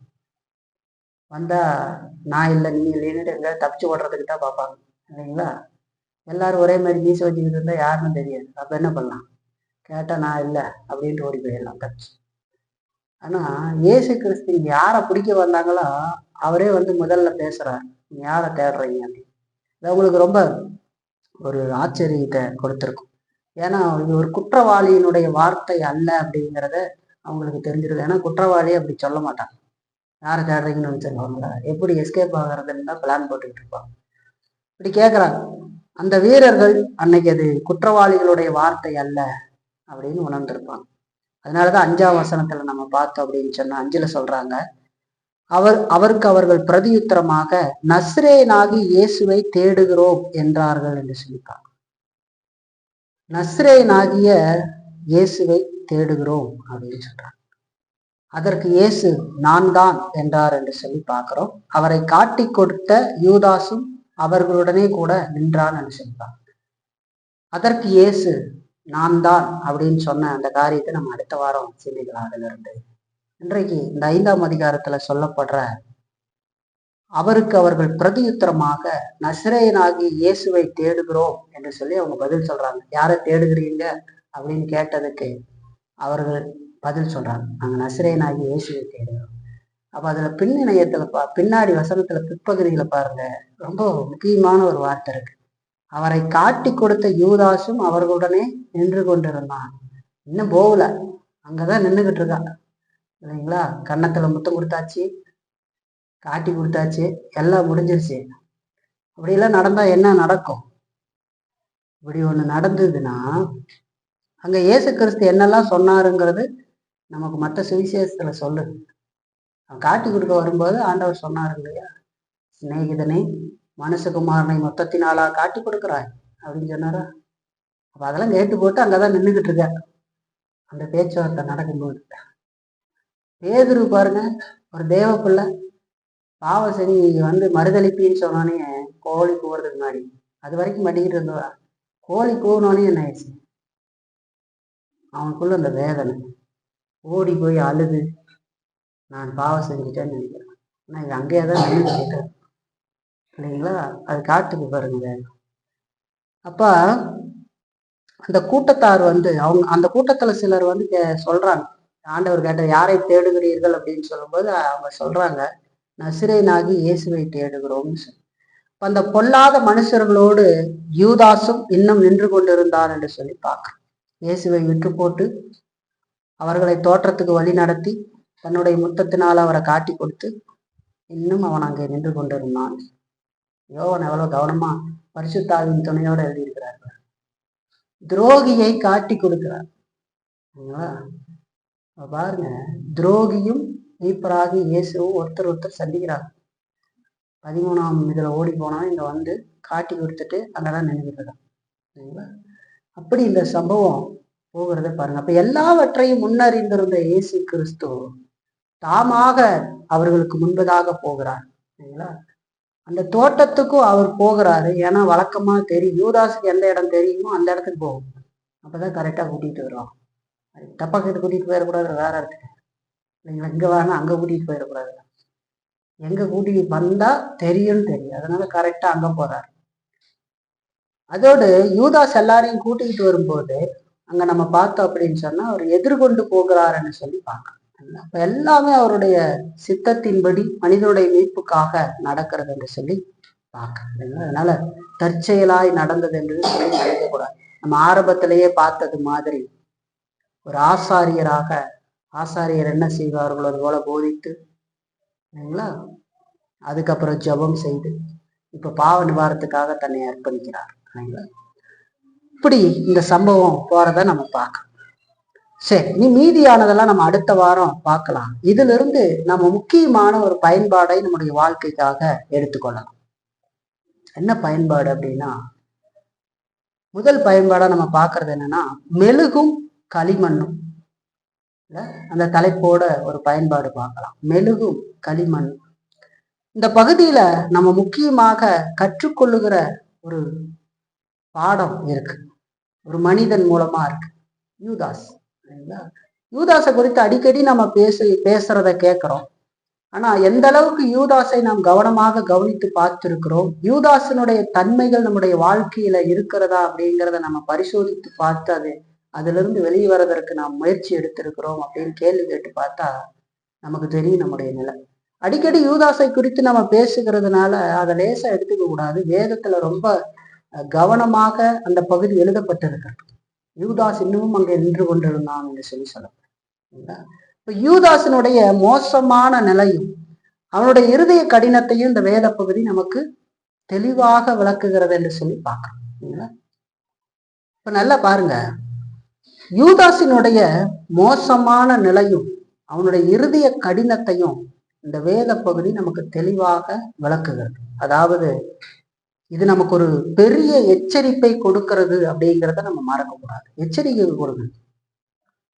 வந்தா நான் இல்லை நீ இல்லைன்னு எங்கேயாவது தப்பிச்சு ஓடுறதுக்கு தான் பார்ப்பாங்க இல்லைங்களா? எல்லாரும் ஒரே மாதிரி மீசை வச்சுக்கிட்டு இருந்தா யாருன்னு தெரியாது. அப்ப என்ன பண்ணலாம்? கேட்டா நான் இல்லை அப்படின்ட்டு ஓடி போயிடலாம் தப்பிச்சு. ஆனா இயேசு கிறிஸ்து யாரை பிடிக்க வந்தாங்களோ அவரே முதல்ல பேசுறார், நீ யாரை தேடுறீங்க அப்படின்னு. இது அவங்களுக்கு ரொம்ப ஒரு ஆச்சரியத்தை கொடுத்துருக்கும். ஏன்னா இது ஒரு குற்றவாளியினுடைய வார்த்தை அல்ல அப்படிங்கிறத அவங்களுக்கு தெரிஞ்சிருக்கு. ஏன்னா குற்றவாளி அப்படி சொல்ல மாட்டாங்க. யாரை தேடுறீங்கன்னு சொல்லுவாங்களா? எப்படி எஸ்கேப் ஆகுறதுன்னு தான் பிளான் போட்டுக்கிட்டு இருப்பாங்க. இப்படி கேட்குறாங்க. அந்த வீரர்கள் அன்னைக்கு அது குற்றவாளிகளுடைய வார்த்தை அல்ல அப்படின்னு உணர்ந்திருப்பாங்க. அதனாலதான் 5ஆம் வசனத்துல நம்ம பார்த்தோம் அப்படின்னு சொன்னா 5ல் சொல்றாங்க, அவருக்கு அவர்கள் பிரதியுத்தரமாக நஸ்ரேனாகி இயேசுவை தேடுகிறோம் என்றார்கள் என்று சொல்லிப்பாங்க. நஸ்ரேனாகிய இயேசுவை தேடுகிறோம் அப்படின்னு சொல்றாங்க. அதற்கு இயேசு நான் தான் என்றார் என்று சொல்லி பார்க்கிறோம். அவரை காட்டி கொடுத்த யூதாசும் அவர்களுடனே கூட நின்றான் என்று சொல்லிப்பாங்க. அதற்கு இயேசு நான் தான் அப்படின்னு சொன்ன அந்த காரியத்தை நம்ம அடுத்த வாரம் சிந்திக்கலாம். அதுல இருந்து இன்றைக்கு இந்த 5ஆம் அதிகாரத்துல சொல்லப்படுற அவருக்கு அவர்கள் பிரதியுத்தரமாக நஸ்ரேயனாகி இயேசுவை தேடுகிறோம் என்று சொல்லி அவங்க பதில் சொல்றாங்க. யாரை தேடுகிறீங்க அப்படின்னு கேட்டதுக்கு அவர்கள் பதில் சொல்றாங்க, நாங்க நஸ்ரேயனாகி இயேசுவை தேடுகிறோம். அப்ப அதுல பின்னிணையத்துல பின்னாடி வசனத்துல பிற்பகுதியில பாருங்க, ரொம்ப முக்கியமான ஒரு வார்த்தை இருக்கு. அவரை காட்டி கொடுத்த யூதாசும் அவர்களுடனே நின்று கொண்டிருந்தான். இன்னும் போகல, அங்கதான் நின்றுகிட்டு இருக்கா இல்லைங்களா? கன்னத்துல முத்தம் கொடுத்தாச்சு, காட்டி கொடுத்தாச்சு, எல்லாம் முடிஞ்சிருச்சு. அப்படியெல்லாம் நடந்தா என்ன நடக்கும்? இப்படி ஒண்ணு நடந்ததுன்னா அங்க இயேசு கிறிஸ்து என்னெல்லாம் சொன்னாருங்கிறது நமக்கு மற்ற சுவிசேஷத்துல சொல்லுது. காட்டி கொடுக்க வரும்போது ஆண்டவர் சொன்னாரு இல்லையா, சிநேகிதனை மனுஷகுமாரனை மொத்தத்தினாலா காட்டி கொடுக்குறாய் அப்படின்னு சொன்னாரா? அப்ப அதெல்லாம் கேட்டு போட்டு அங்கதான் நின்றுகிட்டு இருக்க அந்த பேச்சுவார்த்தை நடக்கும்போது. பேதுரு பாருங்க, ஒரு தேவ பிள்ளை பாவ சரி மறுதளிப்பின்னு சொன்னானே கோழி போறதுக்கு முன்னாடி அது வரைக்கும் பண்ணிக்கிட்டு இருந்தவன் கோழி கூவனோடனே என்ன ஆயிடுச்சு, அவனுக்குள்ள அந்த வேதனை ஓடி போய் அழுது நான் பாவம் செஞ்சுட்டேன்னு நினைக்கிறேன். ஆனால் இது அங்கேயே தான் நின்று கேட்டேன் இல்லைங்களா? அது காட்டுக்கு பாருங்க. அப்ப அந்த கூட்டத்தார் அவங்க அந்த கூட்டத்துல சிலர் சொல்றாங்க, ஆண்டவர் கேட்டார் யாரை தேடுகிறீர்கள் அப்படின்னு சொல்லும்போது அவங்க சொல்றாங்க, நசிரேயனாகி இயேசுவை தேடுகிறோம்னு சொல்லி. அந்த பொல்லாத மனுஷர்களோடு யூதாசும் இன்னும் நின்று கொண்டிருந்தான் என்று சொல்லி பார்க்கிறோம். இயேசுவை விட்டு போட்டு அவர்களை தோற்றத்துக்கு வழி நடத்தி தன்னுடைய முத்தத்தினால் அவரை காட்டி கொடுத்து இன்னும் அவன் அங்கே நின்று கொண்டிருந்தான். யோவான் எவ்வளவு கவனமா பரிசுத்தாவின் துணையோடு எழுதியிருக்கிறார். துரோகியை காட்டி கொடுக்கிறார். பாருங்க, துரோகியும் மீட்பராகி இயேசுவும் ஒருத்தர் சந்திக்கிறாங்க. 13ஆம் இதுல ஓடி போனா இங்க காட்டி கொடுத்துட்டு அங்கதான் நினைவுகிறான். சரிங்களா? அப்படி இந்த சம்பவம் போகிறத பாருங்க. அப்ப எல்லாவற்றையும் முன்னறிந்திருந்த இயேசு கிறிஸ்து தாமாக அவர்களுக்கு முன்பதாக போகிறார். சரிங்களா? அந்த தோட்டத்துக்கும் அவர் போகிறாரு. ஏன்னா வழக்கமா தெரியும், யூதாஸுக்கு எந்த இடம் தெரியுமோ அந்த இடத்துக்கு போகும். அப்பதான் கரெக்டா கூட்டிட்டு வருவோம். தப்பா கிட்ட கூட்டிட்டு போயிடக்கூடாது, வேற இடத்துக்கு இல்லைங்களா? இங்க வேணா அங்க கூட்டிட்டு போயிடக்கூடாது. எங்க கூட்டிட்டு வந்தா தெரியும். அதனால கரெக்டா அங்க போறாரு. அதோடு யூதாஸ் எல்லாரையும் கூட்டிகிட்டு வரும்போது அங்க நம்ம பார்த்தோம் அப்படின்னு சொன்னா அவர் எதிர்கொண்டு போகிறாருன்னு சொல்லி பார்க்கணும். அப்ப எல்லாமே அவருடைய சித்தத்தின்படி மனிதனுடைய மீட்புக்காக நடக்கிறது என்று சொல்லி பார்க்கணும். அதனால தற்செயலாய் நடந்தது என்று சொல்லி நினைக்கக்கூடாது. நம்ம ஆரம்பத்திலேயே பார்த்தது மாதிரி ஒரு ஆசாரியர் என்ன செய்வார்களோ அது போல போதித்து இல்லைங்களா, அதுக்கப்புறம் ஜெபம் செய்து இப்ப பாவ நிவாரணத்துக்காக தன்னை அர்ப்பணிக்கிறார். இப்படி இந்த சம்பவம் போறத நம்ம பார்க்கலாம். சரி, நீ மீதியானதெல்லாம் நம்ம அடுத்த வாரம் பார்க்கலாம். இதுல இருந்து நம்ம முக்கியமான ஒரு பயன்பாடை நம்முடைய வாழ்க்கைக்காக எடுத்துக்கொள்ளலாம். என்ன பயன்பாடு அப்படின்னா, முதல் பயன்பாடா நம்ம பார்க்கறது என்னன்னா, மெழுகும் களிமண்ணும். அந்த தலைப்போட ஒரு பயன்பாடு பார்க்கலாம், மெழுகும் களிமண்ணும். இந்த பகுதியில நம்ம முக்கியமாக கற்றுக்கொள்ளுகிற ஒரு பாடம் இருக்கு, ஒரு மனிதன் மூலமா இருக்கு, யூதாஸ். யூதாஸை குறித்து அடிக்கடி நம்ம பேசுறத கேட்கிறோம். ஆனா எந்த அளவுக்கு யூதாஸை நாம் கவனமாக கவனித்து பார்த்திருக்கிறோம், யூதாஸினுடைய தன்மைகள் நம்முடைய வாழ்க்கையில இருக்கிறதா அப்படிங்கிறத நம்ம பரிசோதித்து பார்த்து அதுல இருந்து வெளியே வர்றதற்கு நாம் முயற்சி எடுத்திருக்கிறோம் அப்படின்னு கேள்வி கேட்டு பார்த்தா நமக்கு தெரியும் நம்முடைய நிலை. அடிக்கடி யூதாஸை குறித்து நம்ம பேசுகிறதுனால அதை லேசா எடுத்துக்க கூடாது. வேதத்துல ரொம்ப கவனமாக அந்த பகுதி எழுதப்பட்டிருக்கிறது. யூதாஸ் இன்னமும் அங்கே நின்று கொண்டிருந்தான் என்று சொல்லி சொல்லப்படுது. இப்ப யூதாஸினுடைய மோசமான நிலையும் அவனுடைய இருதய கடினத்தையும் இந்த வேத பகுதி நமக்கு தெளிவாக விளக்குகிறது என்று சொல்லி பார்க்கணும். இப்ப நல்லா பாருங்க, யூதாஸினுடைய மோசமான நிலையும் அவனுடைய இருதய கடினத்தையும் இந்த வேத பகுதி நமக்கு தெளிவாக விளக்குகிறது. அதாவது இது நமக்கு ஒரு பெரிய எச்சரிப்பை கொடுக்கிறது அப்படிங்கிறத நம்ம மறக்கக்கூடாது. எச்சரிக்கை கொடுக்குது.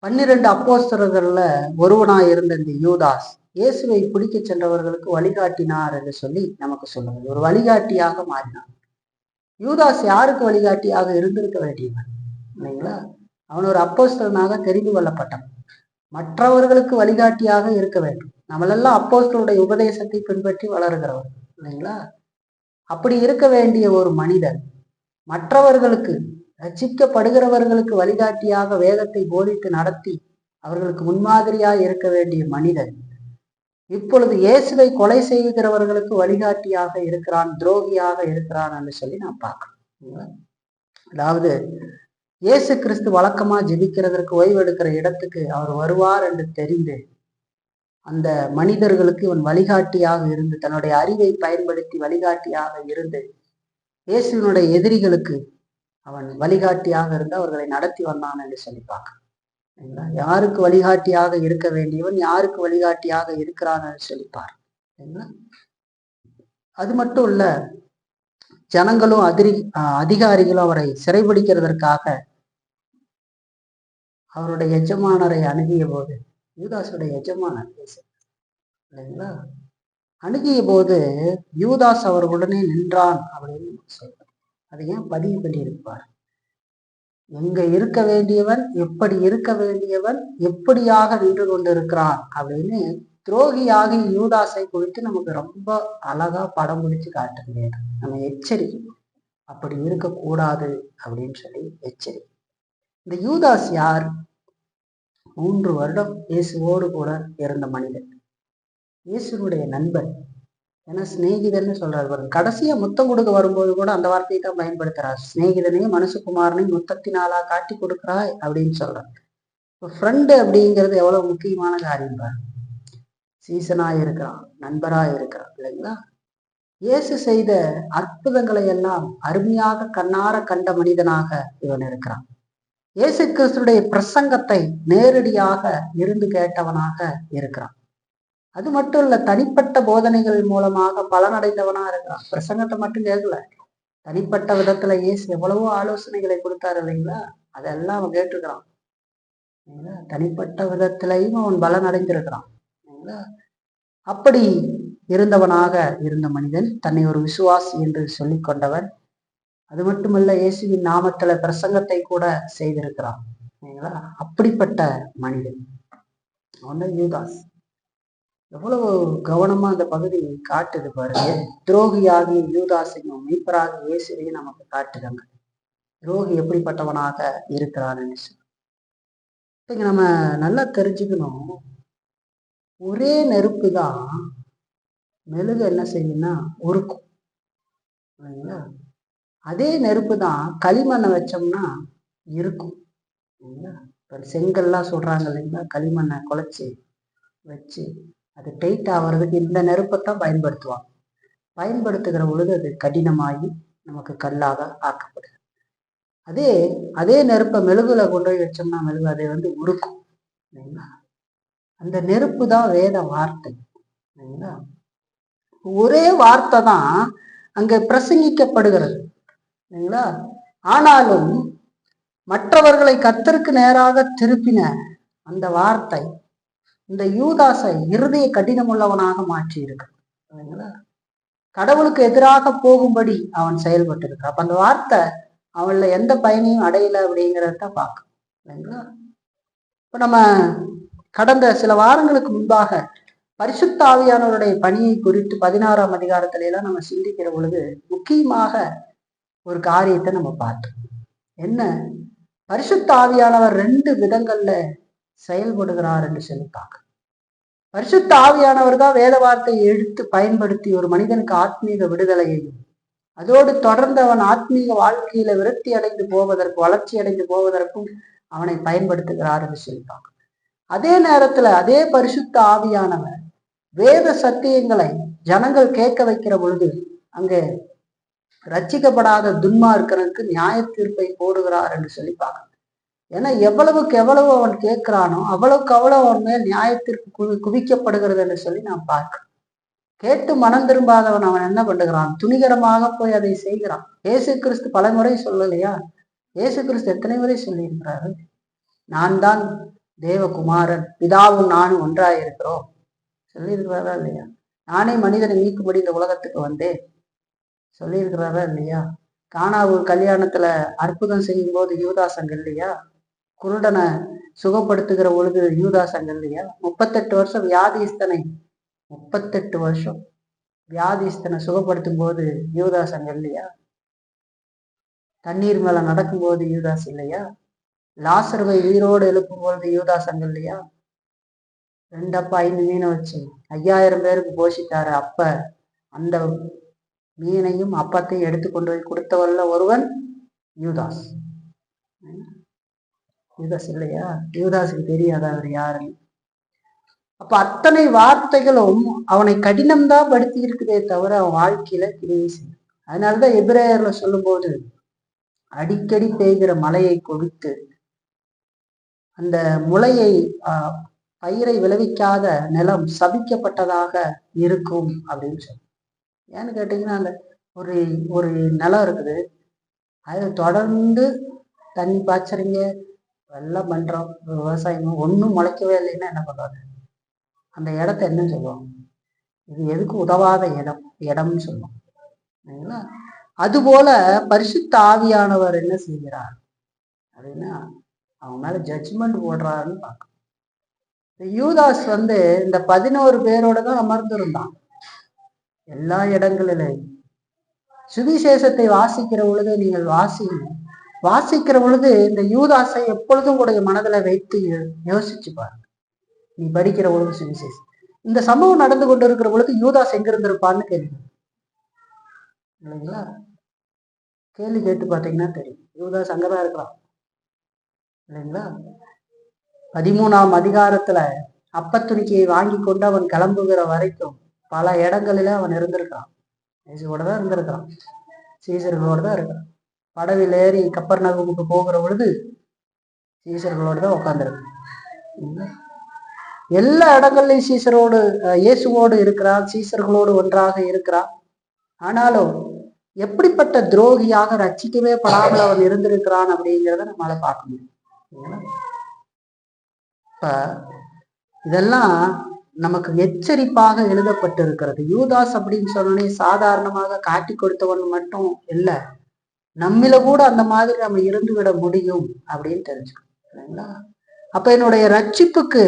12 அப்போஸ்தலர்கள்ல ஒருவனாய் இருந்த இந்த யூதாஸ் இயேசுவை பிடிக்க சென்றவர்களுக்கு வழிகாட்டினார் என்று சொல்லி நமக்கு சொல்லுவது, ஒரு வழிகாட்டியாக மாறினான். யூதாஸ் யாருக்கு வழிகாட்டியாக இருந்திருக்க வேண்டியவன் இல்லைங்களா? அவன் ஒரு அப்போஸ்தலனாக தெரிந்து கொள்ளப்பட்டான், மற்றவர்களுக்கு வழிகாட்டியாக இருக்க வேண்டும். நம்மளெல்லாம் அப்போஸ்தலனுடைய உபதேசத்தை பின்பற்றி வளருகிறவர் இல்லைங்களா? அப்படி இருக்க வேண்டிய ஒரு மனிதன் மற்றவர்களுக்கு, ரட்சிக்கப்படுகிறவர்களுக்கு வழிகாட்டியாக வேதத்தை போதித்து நடத்தி அவர்களுக்கு முன்மாதிரியாக இருக்க வேண்டிய மனிதன் இப்பொழுது இயேசுவை கொலை செய்கிறவர்களுக்கு வழிகாட்டியாக இருக்கிறான், துரோகியாக இருக்கிறான் என்று சொல்லி நான் பார்க்கிறேன். அதாவது இயேசு கிறிஸ்து வழக்கமா ஜெபிக்கிறதற்கு ஓய்வெடுக்கிற இடத்துக்கு அவர் வருவார் என்று தெரிந்து அந்த மனிதர்களுக்கு இவன் வழிகாட்டியாக இருந்து, தன்னுடைய அறிவை பயன்படுத்தி வழிகாட்டியாக இருந்து இயேசுவினுடைய எதிரிகளுக்கு அவன் வழிகாட்டியாக இருந்து அவர்களை நடத்தி வந்தான் என்று சொல்லி பார்க்க. யாருக்கு வழிகாட்டியாக இருக்க வேண்டியவன் யாருக்கு வழிகாட்டியாக இருக்கிறான் என்று சொல்லிப்பார். அது மட்டும் இல்ல, ஜனங்களும் அதிகாரிகளும் அவரை சிறைபிடிக்கிறதற்காக அவருடைய எஜமானரை அணுகிய போது, யூதாஸுடைய எஜமானர் இல்லைங்களா, அணுகிய போது யூதாஸ் அவர்களுடனே நின்றான் அப்படின்னு சொல்றார். அதை ஏன் பதிவு பண்ணியிருப்பார்? எங்க இருக்க வேண்டியவன், எப்படி இருக்க வேண்டியவன், எப்படியாக நின்று கொண்டிருக்கிறான் அப்படின்னு துரோகியாகி யூதாசை குறித்து நமக்கு ரொம்ப அழகா படம் பிடிச்சு காட்டுங்க. நம்ம எச்சரிக்கை, அப்படி இருக்கக்கூடாது அப்படின்னு சொல்லி எச்சரிக்கை. இந்த யூதாஸ் யார்? 3 வருடம் இயேசுவோடு கூட இருந்த மனிதன், இயேசுனுடைய நண்பன், ஏன்னா சிநேகிதன்னு சொல்றாரு. கடைசியா முத்தம் கொடுக்க வரும்போது கூட அந்த வார்த்தையை தான் பயன்படுத்துறாரு. சிநேகிதனையும் மனுஷகுமாரனையும் முத்தத்தினாலா காட்டி கொடுக்குறாய் அப்படின்னு சொல்றாரு. இப்போ ஃப்ரெண்டு அப்படிங்கிறது எவ்வளவு முக்கியமான காரியம் பாரு. சீசனா இருக்கிறான், நண்பரா இருக்கிறான் இல்லைங்களா? இயேசு செய்த அற்புதங்களை எல்லாம் அருமையாக கண்ணார கண்ட மனிதனாக இவன் இருக்கிறான். இயேசு கிறிஸ்துடைய பிரசங்கத்தை நேரடியாக இருந்து கேட்டவனாக இருக்கிறான். அது மட்டும் இல்ல, தனிப்பட்ட போதனைகள் மூலமாக பலனடைந்தவனா இருக்கிறான். பிரசங்கத்தை மட்டும் கேட்கல, தனிப்பட்ட விதத்துல இயேசு எவ்வளவோ ஆலோசனைகளை கொடுத்தாரு இல்லைங்களா? அதெல்லாம் அவன் கேட்டிருக்கிறான். தனிப்பட்ட விதத்திலையும் அவன் பலன் அடைந்திருக்கிறான். அப்படி இருந்தவனாக இருந்த மனிதன், தன்னை ஒரு விசுவாசி என்று சொல்லிக் கொண்டவன். அது மட்டுமல்ல, இயேசுவின் நாமத்துல பிரசங்கத்தை கூட செய்திருக்கிறான். அப்படிப்பட்ட மனிதன் அவன் யூதாஸ். எவ்வளவு கவனமா அந்த பகுதி காட்டுது பாருங்க. துரோகியாகி யூதாசையும் மீட்பராக இயேசுவையும் நமக்கு காட்டுதாங்க. துரோகி எப்படிப்பட்டவனாக இருக்கிறான்னு சொல்லி நம்ம நல்லா தெரிஞ்சுக்கணும். ஒரே நெருப்பு தான் மெழுகு என்ன செய்யும்னா உருக்கும் இல்லைங்களா? அதே நெருப்பு தான் களிமண்ணை வச்சோம்னா இருக்கும் இல்லைங்களா? செங்கல்லாம் சொல்றாங்க இல்லைங்களா? களிமண்ணை குழைச்சி வச்சு அது டைட் ஆகிறதுக்கு இந்த நெருப்பைத்தான் பயன்படுத்துவாங்க. பயன்படுத்துகிற பொழுது அது கடினமாகி நமக்கு கல்லாக ஆக்கப்படுது. அதே நெருப்பை மெழுகுல கொண்டு போய் வச்சோம்னா மெழுகு அதை உருக்கும் இல்லைங்களா? அந்த நெருப்பு தான் வேத வார்த்தை இல்லைங்களா? ஒரே வார்த்தை தான் அங்க பிரசங்கிக்கப்படுகிறது இல்லைங்களா? ஆனாலும் மற்றவர்களை கர்த்தருக்கு நேராக திருப்பின அந்த வார்த்தை இந்த யூதாசை இருதய கடினம் உள்ளவனாக மாற்றி இருக்கு இல்லைங்களா? கடவுளுக்கு எதிராக போகும்படி அவன் செயல்பட்டு இருக்கான். அப்ப அந்த வார்த்தை அவன்ல எந்த பயனையும் அடையல அப்படிங்கிறத பார்க்கணும் இல்லைங்களா? இப்ப நம்ம கடந்த சில வாரங்களுக்கு முன்பாக பரிசுத்த ஆவியானவருடைய பணியை குறித்து 16ஆம் அதிகாரத்துல எல்லாம் நம்ம சிந்திக்கிற பொழுது முக்கியமாக ஒரு காரியத்தை நம்ம பார்த்தோம். என்ன? பரிசுத்த ஆவியானவர் 2 விதங்கள்ல செயல்படுகிறார் என்று சொல்லி பார்க்க. பரிசுத்த ஆவியானவர் தான் வேத வார்த்தையை எடுத்து பயன்படுத்தி ஒரு மனிதனுக்கு ஆத்மீக விடுதலையையும், அதோடு தொடர்ந்து அவன் ஆத்மீக வாழ்க்கையில விருத்தி அடைந்து போவதற்கு, வளர்ச்சி அடைந்து போவதற்கும் அவனை பயன்படுத்துகிறார் என்று சொல்லி பார்க்க. அதே நேரத்துல அதே பரிசுத்த ஆவியானவர் வேத சத்தியங்களை ஜனங்கள் கேட்க வைக்கிற பொழுது அங்கே ரட்சிக்கப்படாத துன்மார்க்கனுக்கு நியாய தீர்ப்பை போடுகிறார் என்று சொல்லி பார்க்க. ஏன்னா எவ்வளவுக்கு எவ்வளவு அவன் கேட்கிறானோ அவ்வளவுக்கு அவ்வளவு அவன் மேல் நியாயத்திற்கு குவிக்கப்படுகிறது என்று சொல்லி நாம் பார்க்கிறோம். கேட்டு மனம் திரும்பாதவன் அவன் என்ன பண்ணுகிறான்? துணிகரமாக போய் அதை செய்கிறான். இயேசு கிறிஸ்து பல முறை சொல்லலையா? இயேசு கிறிஸ்து எத்தனை முறை சொல்லி இருக்கிறாரு? நான் தான் தேவகுமாரன், பிதாவும் நானும் ஒன்றாயிருக்கிறோம் சொல்லியிருக்கிறாரா இல்லையா? நானே மனிதனை மீட்கும்படி இந்த உலகத்துக்கு வந்தேன் சொல்லியிருக்கிறாரா இல்லையா? கானாவூர் கல்யாணத்துல அற்புதம் செய்யும் போது யூதாசங்க இல்லையா? குருடனை சுகப்படுத்துகிற பொழுது யூதாசங்க இல்லையா? 38 வருஷம் வியாதிஸ்தனை 38 வருஷம் வியாதிஸ்தனை சுகப்படுத்தும் போது யூதாசங்க இல்லையா? தண்ணீர் மேல நடக்கும் போது யூதாஸ் இல்லையா? லாசருவை உயிரோடு எழுப்பும் பொழுது யூதாசங்க இல்லையா? 2 அப்பா 5 மீனை வச்சு 5000 பேருக்கு போஷித்தாரு. அப்ப அந்த மீனையும் அப்பத்தையும் எடுத்து கொண்டு போய் கொடுத்தவல்ல ஒருவன் யூதாஸ். யூதாஸ் இல்லையா? யூதாஸுக்கு தெரியாத அவர் யாருன்னு. அப்ப அத்தனை வார்த்தைகளும் அவனை கடினம்தான் படுத்தி இருக்குதே தவிர அவன் வாழ்க்கையில கிரியை செய்யும். அதனாலதான் எபிரேயர்ல சொல்லும் போது அடிக்கடி பெய்கிற மழையை கொடுத்து அந்த முளையை பயிரை விளைவிக்காத நிலம் சபிக்கப்பட்டதாக இருக்கும் அப்படின்னு சொல்லி. ஏன்னு கேட்டீங்கன்னா, அந்த ஒரு ஒரு நிலம் இருக்குது, அது தொடர்ந்து தண்ணி பாய்ச்சறீங்க, எல்லாம் பண்றோம், விவசாயம் ஒன்றும் முளைக்கவே இல்லைன்னா என்ன பண்ணுவாங்க? அந்த இடத்த என்னன்னு சொல்லுவாங்க? இது எதுக்கு உதவாத இடம்னு சொல்லுவோம் இல்லைங்களா? அதுபோல பரிசுத்த ஆவியானவர் என்ன செய்கிறார் அப்படின்னா அவங்க மேல ஜட்ஜ்மெண்ட் போடுறாருன்னு பார்க்கணும். யூதாஸ் இந்த 11 பேரோட தான் அமர்ந்திருந்தான். எல்லா இடங்களிலும் சுவிசேஷத்தை வாசிக்கிற பொழுது நீங்கள் வாசிக்கிற பொழுது இந்த யூதாசை எப்பொழுதும் உங்களுடைய மனதில் வைத்து யோசிச்சு பாருங்க. நீ படிக்கிற பொழுது சுவிசேஷம், இந்த சம்பவம் நடந்து கொண்டு இருக்கிற பொழுது யூதாஸ் எங்க இருந்திருப்பான்னு கேள்வி இல்லைங்களா? கேள்வி கேட்டு பார்த்தீங்கன்னா தெரியும், யூதாஸ் அங்கதான் இருக்கிறான் இல்லைங்களா? 13ஆம் அதிகாரத்துல அப்பத்துணிக்கையை வாங்கி கொண்டு அவன் கிளம்புகிற வரைக்கும் பல இடங்களில அவன் இருந்திருக்கான். இயேசுவோட தான் இருந்திருக்கான், சீசர்களோடு தான் இருக்கிறான். படவில் ஏறி கப்பர்நகமுக்கு போகிற பொழுது சீசர்களோடு தான் உட்கார்ந்துருக்கான். எல்லா இடங்கள்லையும் இயேசுவோடு இருக்கிறான், சீசர்களோடு ஒன்றாக இருக்கிறான். ஆனாலும் எப்படிப்பட்ட துரோகியாக ரட்சிக்கவே படாமல் அவன் இருந்திருக்கிறான் அப்படிங்கிறத நம்மளால பார்க்க முடியும். இப்ப இதெல்லாம் நமக்கு எச்சரிப்பாக எழுதப்பட்டிருக்கிறது. யூதாஸ் அப்படின்னு சொன்னோடனே சாதாரணமாக காட்டி கொடுத்தவன் மட்டும் இல்லை, நம்மில கூட அந்த மாதிரி நம்ம இருந்து விட முடியும் அப்படின்னு தெரிஞ்சுக்கணும். அப்ப என்னுடைய ரட்சிப்புக்கு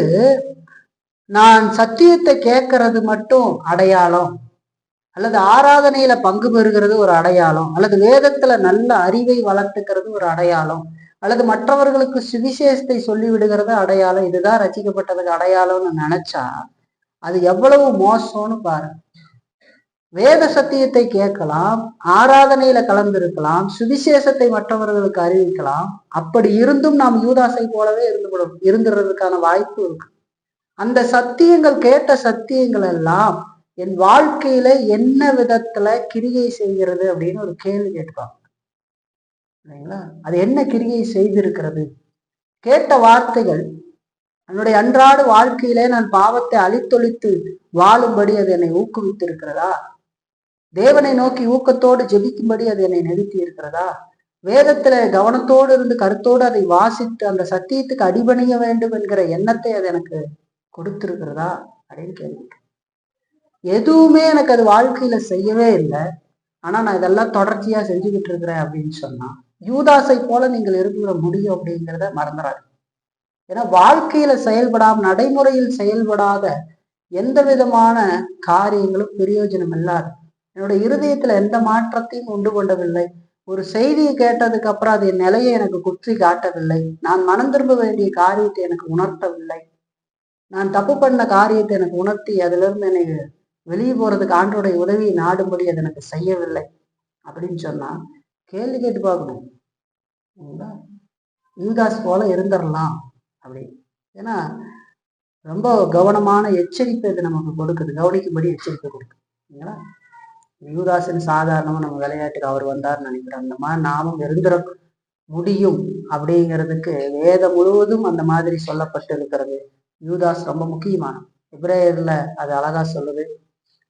நான் சத்தியத்தை கேட்கறது மட்டும் அடையாளம், அல்லது ஆராதனையில பங்கு பெறுகிறது ஒரு அடையாளம், அல்லது வேதத்துல நல்ல அறிவை வளர்த்துக்கிறது ஒரு அடையாளம், அல்லது மற்றவர்களுக்கு சுவிசேஷத்தை சொல்லி விடுகிறது அடையாளம், இதுதான் ரசிக்கப்பட்டதுக்கு அடையாளம்னு நினைச்சா அது எவ்வளவு மோசம்னு பாருங்க. வேத சத்தியத்தை கேட்கலாம், ஆராதனையில கலந்திருக்கலாம், சுவிசேஷத்தை மற்றவர்களுக்கு அறிவிக்கலாம். அப்படி இருந்தும் நாம் யூதாசை போலவே இருந்துறதுக்கான வாய்ப்பு இருக்கு. அந்த சத்தியங்கள், கேட்ட சத்தியங்கள் எல்லாம் என் வாழ்க்கையில என்ன விதத்துல கிரியை செய்கிறது அப்படின்னு ஒரு கேள்வி கேட்பாங்க இல்லைங்களா? அது என்ன கிரியை செய்திருக்கிறது? கேட்ட வார்த்தைகள் என்னுடைய அன்றாட வாழ்க்கையிலே நான் பாவத்தை அழித்தொழித்து வாழும்படி அது என்னை ஊக்குவித்திருக்கிறதா? தேவனை நோக்கி ஊக்கத்தோடு ஜெபிக்கும்படி அது என்னை நிறுத்தி இருக்கிறதா? வேதத்துல கவனத்தோடு இருந்து கருத்தோடு அதை வாசித்து அந்த சத்தியத்துக்கு அடிபணிய வேண்டும் என்கிற எண்ணத்தை அது எனக்கு கொடுத்திருக்கிறதா அப்படின்னு கேள்வி. எதுவுமே எனக்கு அது வாழ்க்கையில செய்யவே இல்லை, ஆனா நான் இதெல்லாம் தொடர்ச்சியா செஞ்சுக்கிட்டு இருக்கிறேன் அப்படின்னு சொன்னா யூதாசை போல நீங்கள் இருக்கிற முடியும் அப்படிங்கிறத மறந்துடாது. ஏன்னா வாழ்க்கையில செயல்படாம, நடைமுறையில் செயல்படாத எந்த விதமான காரியங்களும் பிரயோஜனம் இல்லாது. என்னோட இருதயத்துல எந்த மாற்றத்தையும் உண்டு கொண்டவில்லை. ஒரு செய்தியை கேட்டதுக்கு அப்புறம் அது என் நிலையை எனக்கு குற்றி காட்டவில்லை. நான் மனம் திரும்ப வேண்டிய காரியத்தை எனக்கு உணர்த்தவில்லை. நான் தப்பு பண்ண காரியத்தை எனக்கு உணர்த்தி அதுல இருந்து எனக்கு வெளியே போறதுக்கு ஆண்டோடைய உதவியை நாடும்படி அது எனக்கு செய்யவில்லை அப்படின்னு சொன்னா கேள்வி கேட்டு பார்க்கணும். யூதாஸ் போல இருந்துடலாம் அப்படின்னு. ஏன்னா ரொம்ப கவனமான எச்சரிப்பை இது நமக்கு கொடுக்குது, கவனிக்கும்படி எச்சரிப்பை கொடுக்குது. யூதாசன் சாதாரணமா நம்ம விளையாட்டுக்கு அவர் வந்தார்னு நினைக்கிறோம். அந்த மாதிரி நாமும் இருந்துட முடியும் அப்படிங்கிறதுக்கு வேதம் முழுவதும் அந்த மாதிரி சொல்லப்பட்டு இருக்கிறது. யூதாஸ் ரொம்ப முக்கியமான. எபிரேயர்ல அது அழகா சொல்லுது.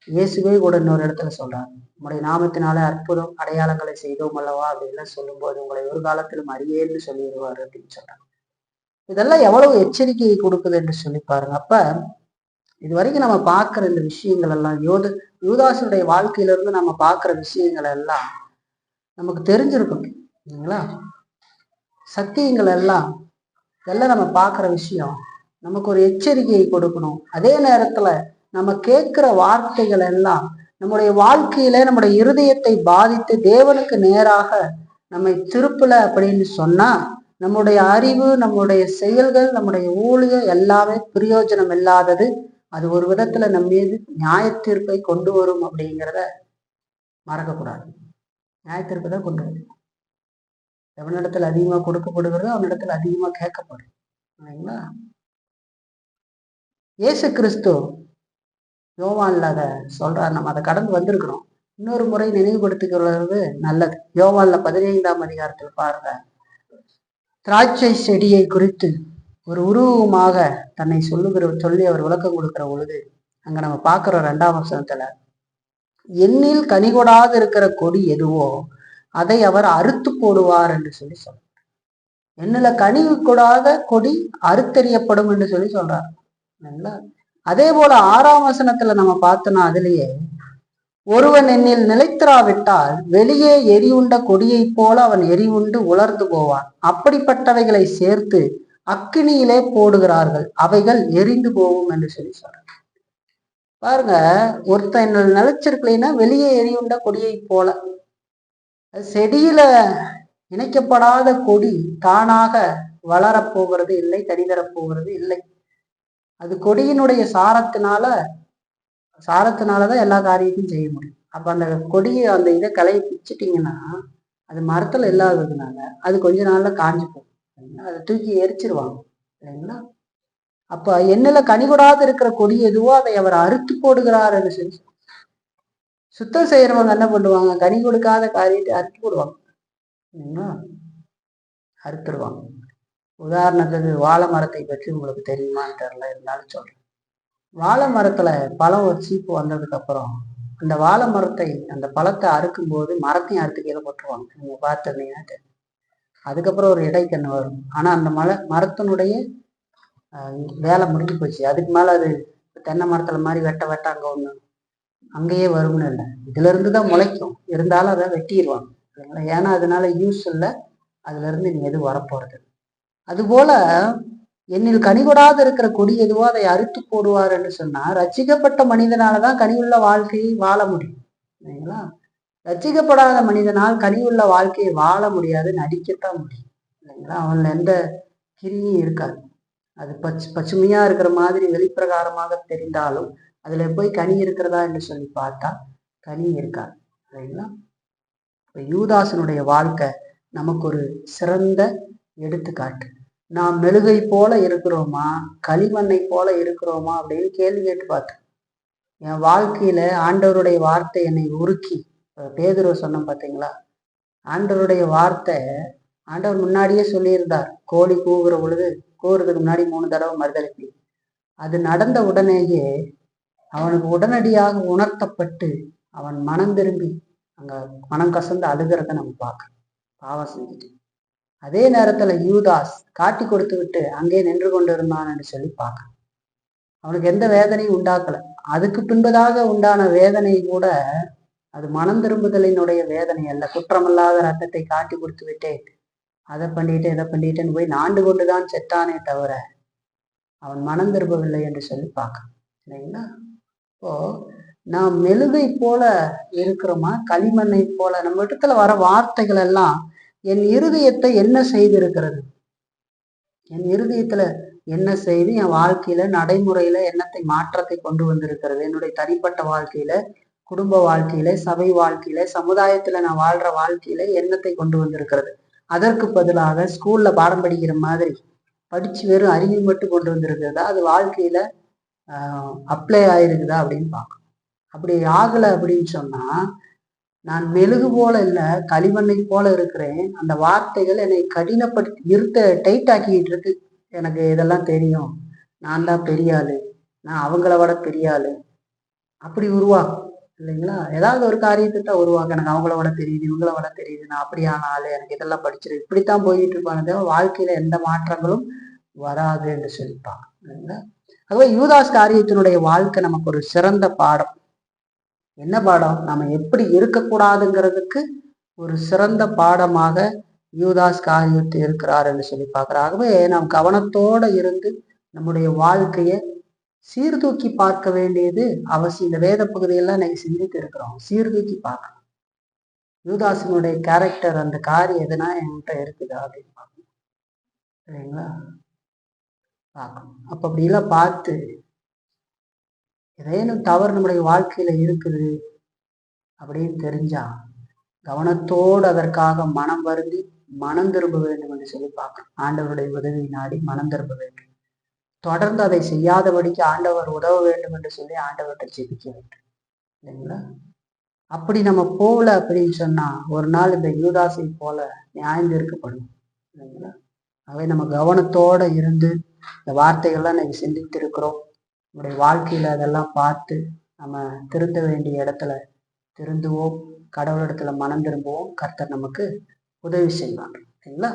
இயேசுவே கூட இன்னொரு இடத்துல சொல்றாரு, உங்களுடைய நாமத்தினாலே அற்புதம் அடையாளங்களை செய்தோம் அல்லவா அப்படின்லாம் சொல்லும்போது உங்களை ஒரு காலத்திலும் அறியேன்னு சொல்லிடுவாரு அப்படின்னு சொல்றாங்க. இதெல்லாம் எவ்வளவு எச்சரிக்கையை கொடுக்குது என்று சொல்லி பாருங்க. அப்ப இது வரைக்கும் நம்ம பார்க்குற இந்த விஷயங்கள் எல்லாம் யூதாசுடைய வாழ்க்கையிலிருந்து நம்ம பார்க்குற விஷயங்கள் எல்லாம் நமக்கு தெரிஞ்சிருக்கணும் இல்லைங்களா? சத்தியங்கள் எல்லாம் இதெல்லாம் நம்ம பார்க்குற விஷயம் நமக்கு ஒரு எச்சரிக்கையை கொடுக்கணும். அதே நேரத்துல நம்ம கேட்கிற வார்த்தைகள் எல்லாம் நம்முடைய வாழ்க்கையில நம்முடைய இருதயத்தை பாதித்து தேவனுக்கு நேராக நம்மை திருப்பல அப்படின்னு சொன்னா நம்முடைய அறிவு, நம்முடைய செயல்கள், நம்முடைய ஊழியம் எல்லாமே பிரயோஜனம் இல்லாதது. அது ஒரு விதத்துல நம்ம மீது நியாய தீர்ப்பை கொண்டு வரும் அப்படிங்கிறத மறக்கக்கூடாது. நியாய தீர்ப்பை தான் கொண்டு வரும். எவனிடத்துல அதிகமா கொடுக்கப்படுகிறதோ அவனிடத்துல அதிகமா கேட்கப்படும் இல்லைங்களா? இயேசு கிறிஸ்து யோவான்ல அதை சொல்றார். நம்ம அதை கடந்து வந்திருக்கிறோம். இன்னொரு முறை நினைவுபடுத்திக்கிறது நல்லது. யோவான்ல 15ஆம் அதிகாரத்தில் பாருங்க, திராட்சை செடியை குறித்து ஒரு உருவமாக தன்னை சொல்லி அவர் விளக்கம் கொடுக்கிற பொழுது அங்க நம்ம பார்க்கிற 2ஆம் வசனத்துல, எண்ணில் கனி கொடாது இருக்கிற கொடி எதுவோ அதை அவர் அறுத்து போடுவார் என்று சொல்லி சொல்றார். எண்ணில கனி கொடாத கொடி அறுத்தெறியப்படும் என்று சொல்லி சொல்றார். அதே போல 6ஆம் வசனத்துல நம்ம பார்த்தோம்னா அதுலயே ஒருவன் என்னில் நிலைத்திராவிட்டால் வெளியே எரியுண்ட கொடியைப் போல அவன் எரிவுண்டு உலர்ந்து போவான். அப்படிப்பட்டவைகளை சேர்த்து அக்கினியிலே போடுகிறார்கள், அவைகள் எரிந்து போகும் என்று சொல்லி சொல்ற. பாருங்க, ஒருத்தன் என்னோட நிலைச்சிருக்கலைன்னா வெளியே எரியுண்ட கொடியை போல. செடியில இணைக்கப்படாத கொடி தானாக வளரப்போகிறது இல்லை, தனிதரப்போகிறது இல்லை. அது கொடியினுடைய சாரத்தினாலதான் எல்லா காரியத்தையும் செய்ய முடியும். அப்ப அந்த கொடியை அந்த இதை கலையை பிச்சுட்டீங்கன்னா அது மரத்துல இல்லாததுனால அது கொஞ்ச நாள்ல காஞ்சு போகும், அதை தூக்கி எரிச்சிருவாங்க இல்லைங்களா. அப்ப என்னல கனிகொடாது இருக்கிற கொடி எதுவோ அதை அவர் அறுத்து போடுகிறார் என்று சொல்லி சுத்தம் செய்யறவங்க என்ன பண்ணுவாங்க, கனி கொடுக்காத காரியத்தை அறுத்து போடுவாங்க இல்லைங்களா, அறுத்துருவாங்க. உதாரணத்துக்கு வாழை மரத்தை பற்றி உங்களுக்கு தெரியுமான்னு தெரியல, இருந்தாலும் சொல்றேன். வாழை மரத்துல பழம் ஒரு சீப்பு வந்ததுக்கு அப்புறம் அந்த வாழை மரத்தை அந்த பழத்தை அறுக்கும் போது மரத்தையும் அறுத்து கீழே போட்டுருவாங்க. நீங்க பார்த்துருந்தீங்கன்னா தெரியும். அதுக்கப்புறம் ஒரு இடைக்கண்ணு வரும். ஆனா அந்த மரத்தினுடைய வேலை முடிஞ்சு போச்சு. அதுக்கு மேல அது தென்னை மரத்துல மாதிரி வெட்ட அங்க ஒண்ணு அங்கேயே வரும்னு இல்லை, இதுல இருந்துதான் முளைக்கும். இருந்தாலும் அதை வெட்டிடுவாங்க. ஏன்னா அதனால யூஸ் இல்லை, அதுல இருந்து நீ எதுவும் வரப்போறது. அதுபோல என்னில் கனிகொடாது இருக்கிற கொடி எதுவோ அதை அறுத்து போடுவார் என்று சொன்னா, ரட்சிக்கப்பட்ட மனிதனாலதான் கனியுள்ள வாழ்க்கையை வாழ முடியும் இல்லைங்களா. ரட்சிக்கப்படாத மனிதனால் கனியுள்ள வாழ்க்கையை வாழ முடியாது, நடிக்கத்தான் முடியும் இல்லைங்களா. அவன் எந்த கிரியும் இருக்காது. அது பசுமையா இருக்கிற மாதிரி வெளிப்பிரகாரமாக தெரிந்தாலும் அதுல போய் கனி இருக்கிறதா என்று சொல்லி பார்த்தா கனி இருக்காது இல்லைங்களா. இப்ப யூதாசனுடைய வாழ்க்கை நமக்கு ஒரு சிறந்த எடுத்துக்காட்டு. நாம் மெழுகை போல இருக்கிறோமா, களிமண்ணை போல இருக்கிறோமா அப்படின்னு கேள்வி கேட்டு பார்த்தோம். என் வாழ்க்கையில ஆண்டவருடைய வார்த்தை என்னை உருக்கி, பேதுரு சொன்னோம் பார்த்தீங்களா, ஆண்டவருடைய வார்த்தை ஆண்டவர் முன்னாடியே சொல்லியிருந்தார். கோழி கூவுற பொழுது கூவுறதுக்கு முன்னாடி 3 தடவை மறுதளிப்பு. அது நடந்த உடனேயே அவனுக்கு உடனடியாக உணர்த்தப்பட்டு அவன் மனம் திரும்பி அங்க மனம் கசந்து அழுகிறத நம்ம பார்க்கணும், பாவம் செஞ்சுட்டு. அதே நேரத்துல யூதாஸ் காட்டி கொடுத்து விட்டு அங்கே நின்று கொண்டு இருந்தான் என்று சொல்லி பார்க்கணும். அவனுக்கு எந்த வேதனையும் உண்டாக்கல. அதுக்கு பின்பதாக உண்டான வேதனை கூட அது மனம் திரும்புதலினுடைய வேதனை அல்ல. குற்றமில்லாத ரத்தத்தை காட்டி கொடுத்து விட்டேன், அதை பண்ணிட்டு இதை பண்ணிட்டேன்னு போய் நாண்டு கொண்டுதான் செத்தானே தவிர அவன் மனம் திரும்பவில்லை என்று சொல்லி பார்க்கணும் இல்லைங்களா. இப்போ நாம் மெழுகை போல இருக்கிறோமா, களிமண்ணை போல? நம்ம இடத்துல வர வார்த்தைகள் எல்லாம் என் இருதயத்தை என்ன செய்திருக்கிறது, என் இருதயத்துல என்ன செய்து என் வாழ்க்கையில நடைமுறையில என்னத்தை மாற்றத்தை கொண்டு வந்திருக்கிறது, என்னுடைய தனிப்பட்ட வாழ்க்கையில, குடும்ப வாழ்க்கையில, சபை வாழ்க்கையில, சமுதாயத்துல நான் வாழ்ற வாழ்க்கையில என்னத்தை கொண்டு வந்திருக்கிறது. அதற்கு பதிலாக ஸ்கூல்ல பாடம் படிக்கிற மாதிரி படிச்சு வெறும் அறிவு மட்டும் கொண்டு வந்திருக்கிறதா, அது வாழ்க்கையில அப்ளை ஆயிருக்குதா அப்படின்னு பார்க்கணும். அப்படி ஆகலை அப்படின்னு சொன்னா நான் மெழுகு போல இல்லை, களிமண்ணை போல இருக்கிறேன். அந்த வார்த்தைகள் என்னை கடினப்படுத்தி டைட் ஆக்கிட்டு இருக்கு. எனக்கு இதெல்லாம் தெரியும், நான் தான் பெரிய ஆளு, நான் அவங்கள விட பெரிய ஆளு அப்படி உருவாகும் இல்லைங்களா. ஏதாவது ஒரு காரியத்தை தான் உருவாக்கும். எனக்கு அவங்கள விட தெரியுது, இவங்கள விட தெரியுது, நான் அப்படியான ஆளு, எனக்கு இதெல்லாம் படிச்சிரு, இப்படித்தான் போயிட்டு இருப்பானதே வாழ்க்கையில எந்த மாற்றங்களும் வராது என்று சொல்லிப்பாங்க இல்லைங்களா. ஆகவே யூதாஸ் காரியத்தினுடைய வாழ்க்கை நமக்கு ஒரு சிறந்த பாடம். என்ன பாடம்? நம்ம எப்படி இருக்கக்கூடாதுங்கிறதுக்கு ஒரு சிறந்த பாடமாக யூதாஸ் காரியத்தை இருக்கிறார் என்று சொல்லி பார்க்கிறார். ஆகவே நாம் கவனத்தோட இருந்து நம்முடைய வாழ்க்கையை சீர்தூக்கி பார்க்க வேண்டியது அவசியம். இந்த வேத பகுதியெல்லாம் இன்னைக்கு சிந்தித்து இருக்கிறோம், சீர்தூக்கி பார்க்கணும். யூதாசினுடைய கேரக்டர், அந்த காரியம் எதுனா என்கிட்ட இருக்குதா அப்படின்னு பார்க்கணும் சரிங்களா, பார்க்கணும். அப்ப அப்படிலாம் பார்த்து ஏதேனும் தவறு நம்முடைய வாழ்க்கையில இருக்குது அப்படின்னு தெரிஞ்சா கவனத்தோடு அதற்காக மனம் வருந்தி மனம் திரும்ப வேண்டும் என்று சொல்லி பார்க்கணும். ஆண்டவருடைய உதவி நாடி மனம் திரும்ப வேண்டும். தொடர்ந்து அதை செய்யாதபடிக்கு ஆண்டவர் உதவ வேண்டும் என்று சொல்லி ஆண்டவர்கிட்ட ஜெபிக்க வேண்டும் இல்லைங்களா. அப்படி நம்ம போகல அப்படின்னு சொன்னா ஒரு நாள் இந்த யூதாசை போல நியாயம் இருக்கப்படும் இல்லைங்களா. அவை நம்ம கவனத்தோட இருந்து இந்த வார்த்தைகள்லாம் இன்னைக்கு சிந்தித்து இருக்கிறோம். நம்முடைய வாழ்க்கையில அதெல்லாம் பார்த்து நம்ம திருந்த வேண்டிய இடத்துல திருந்துவோம், கடவுளிடத்துல மனம் திரும்புவோம். கர்த்தர் நமக்கு உதவி செய்வாங்க சரிங்களா.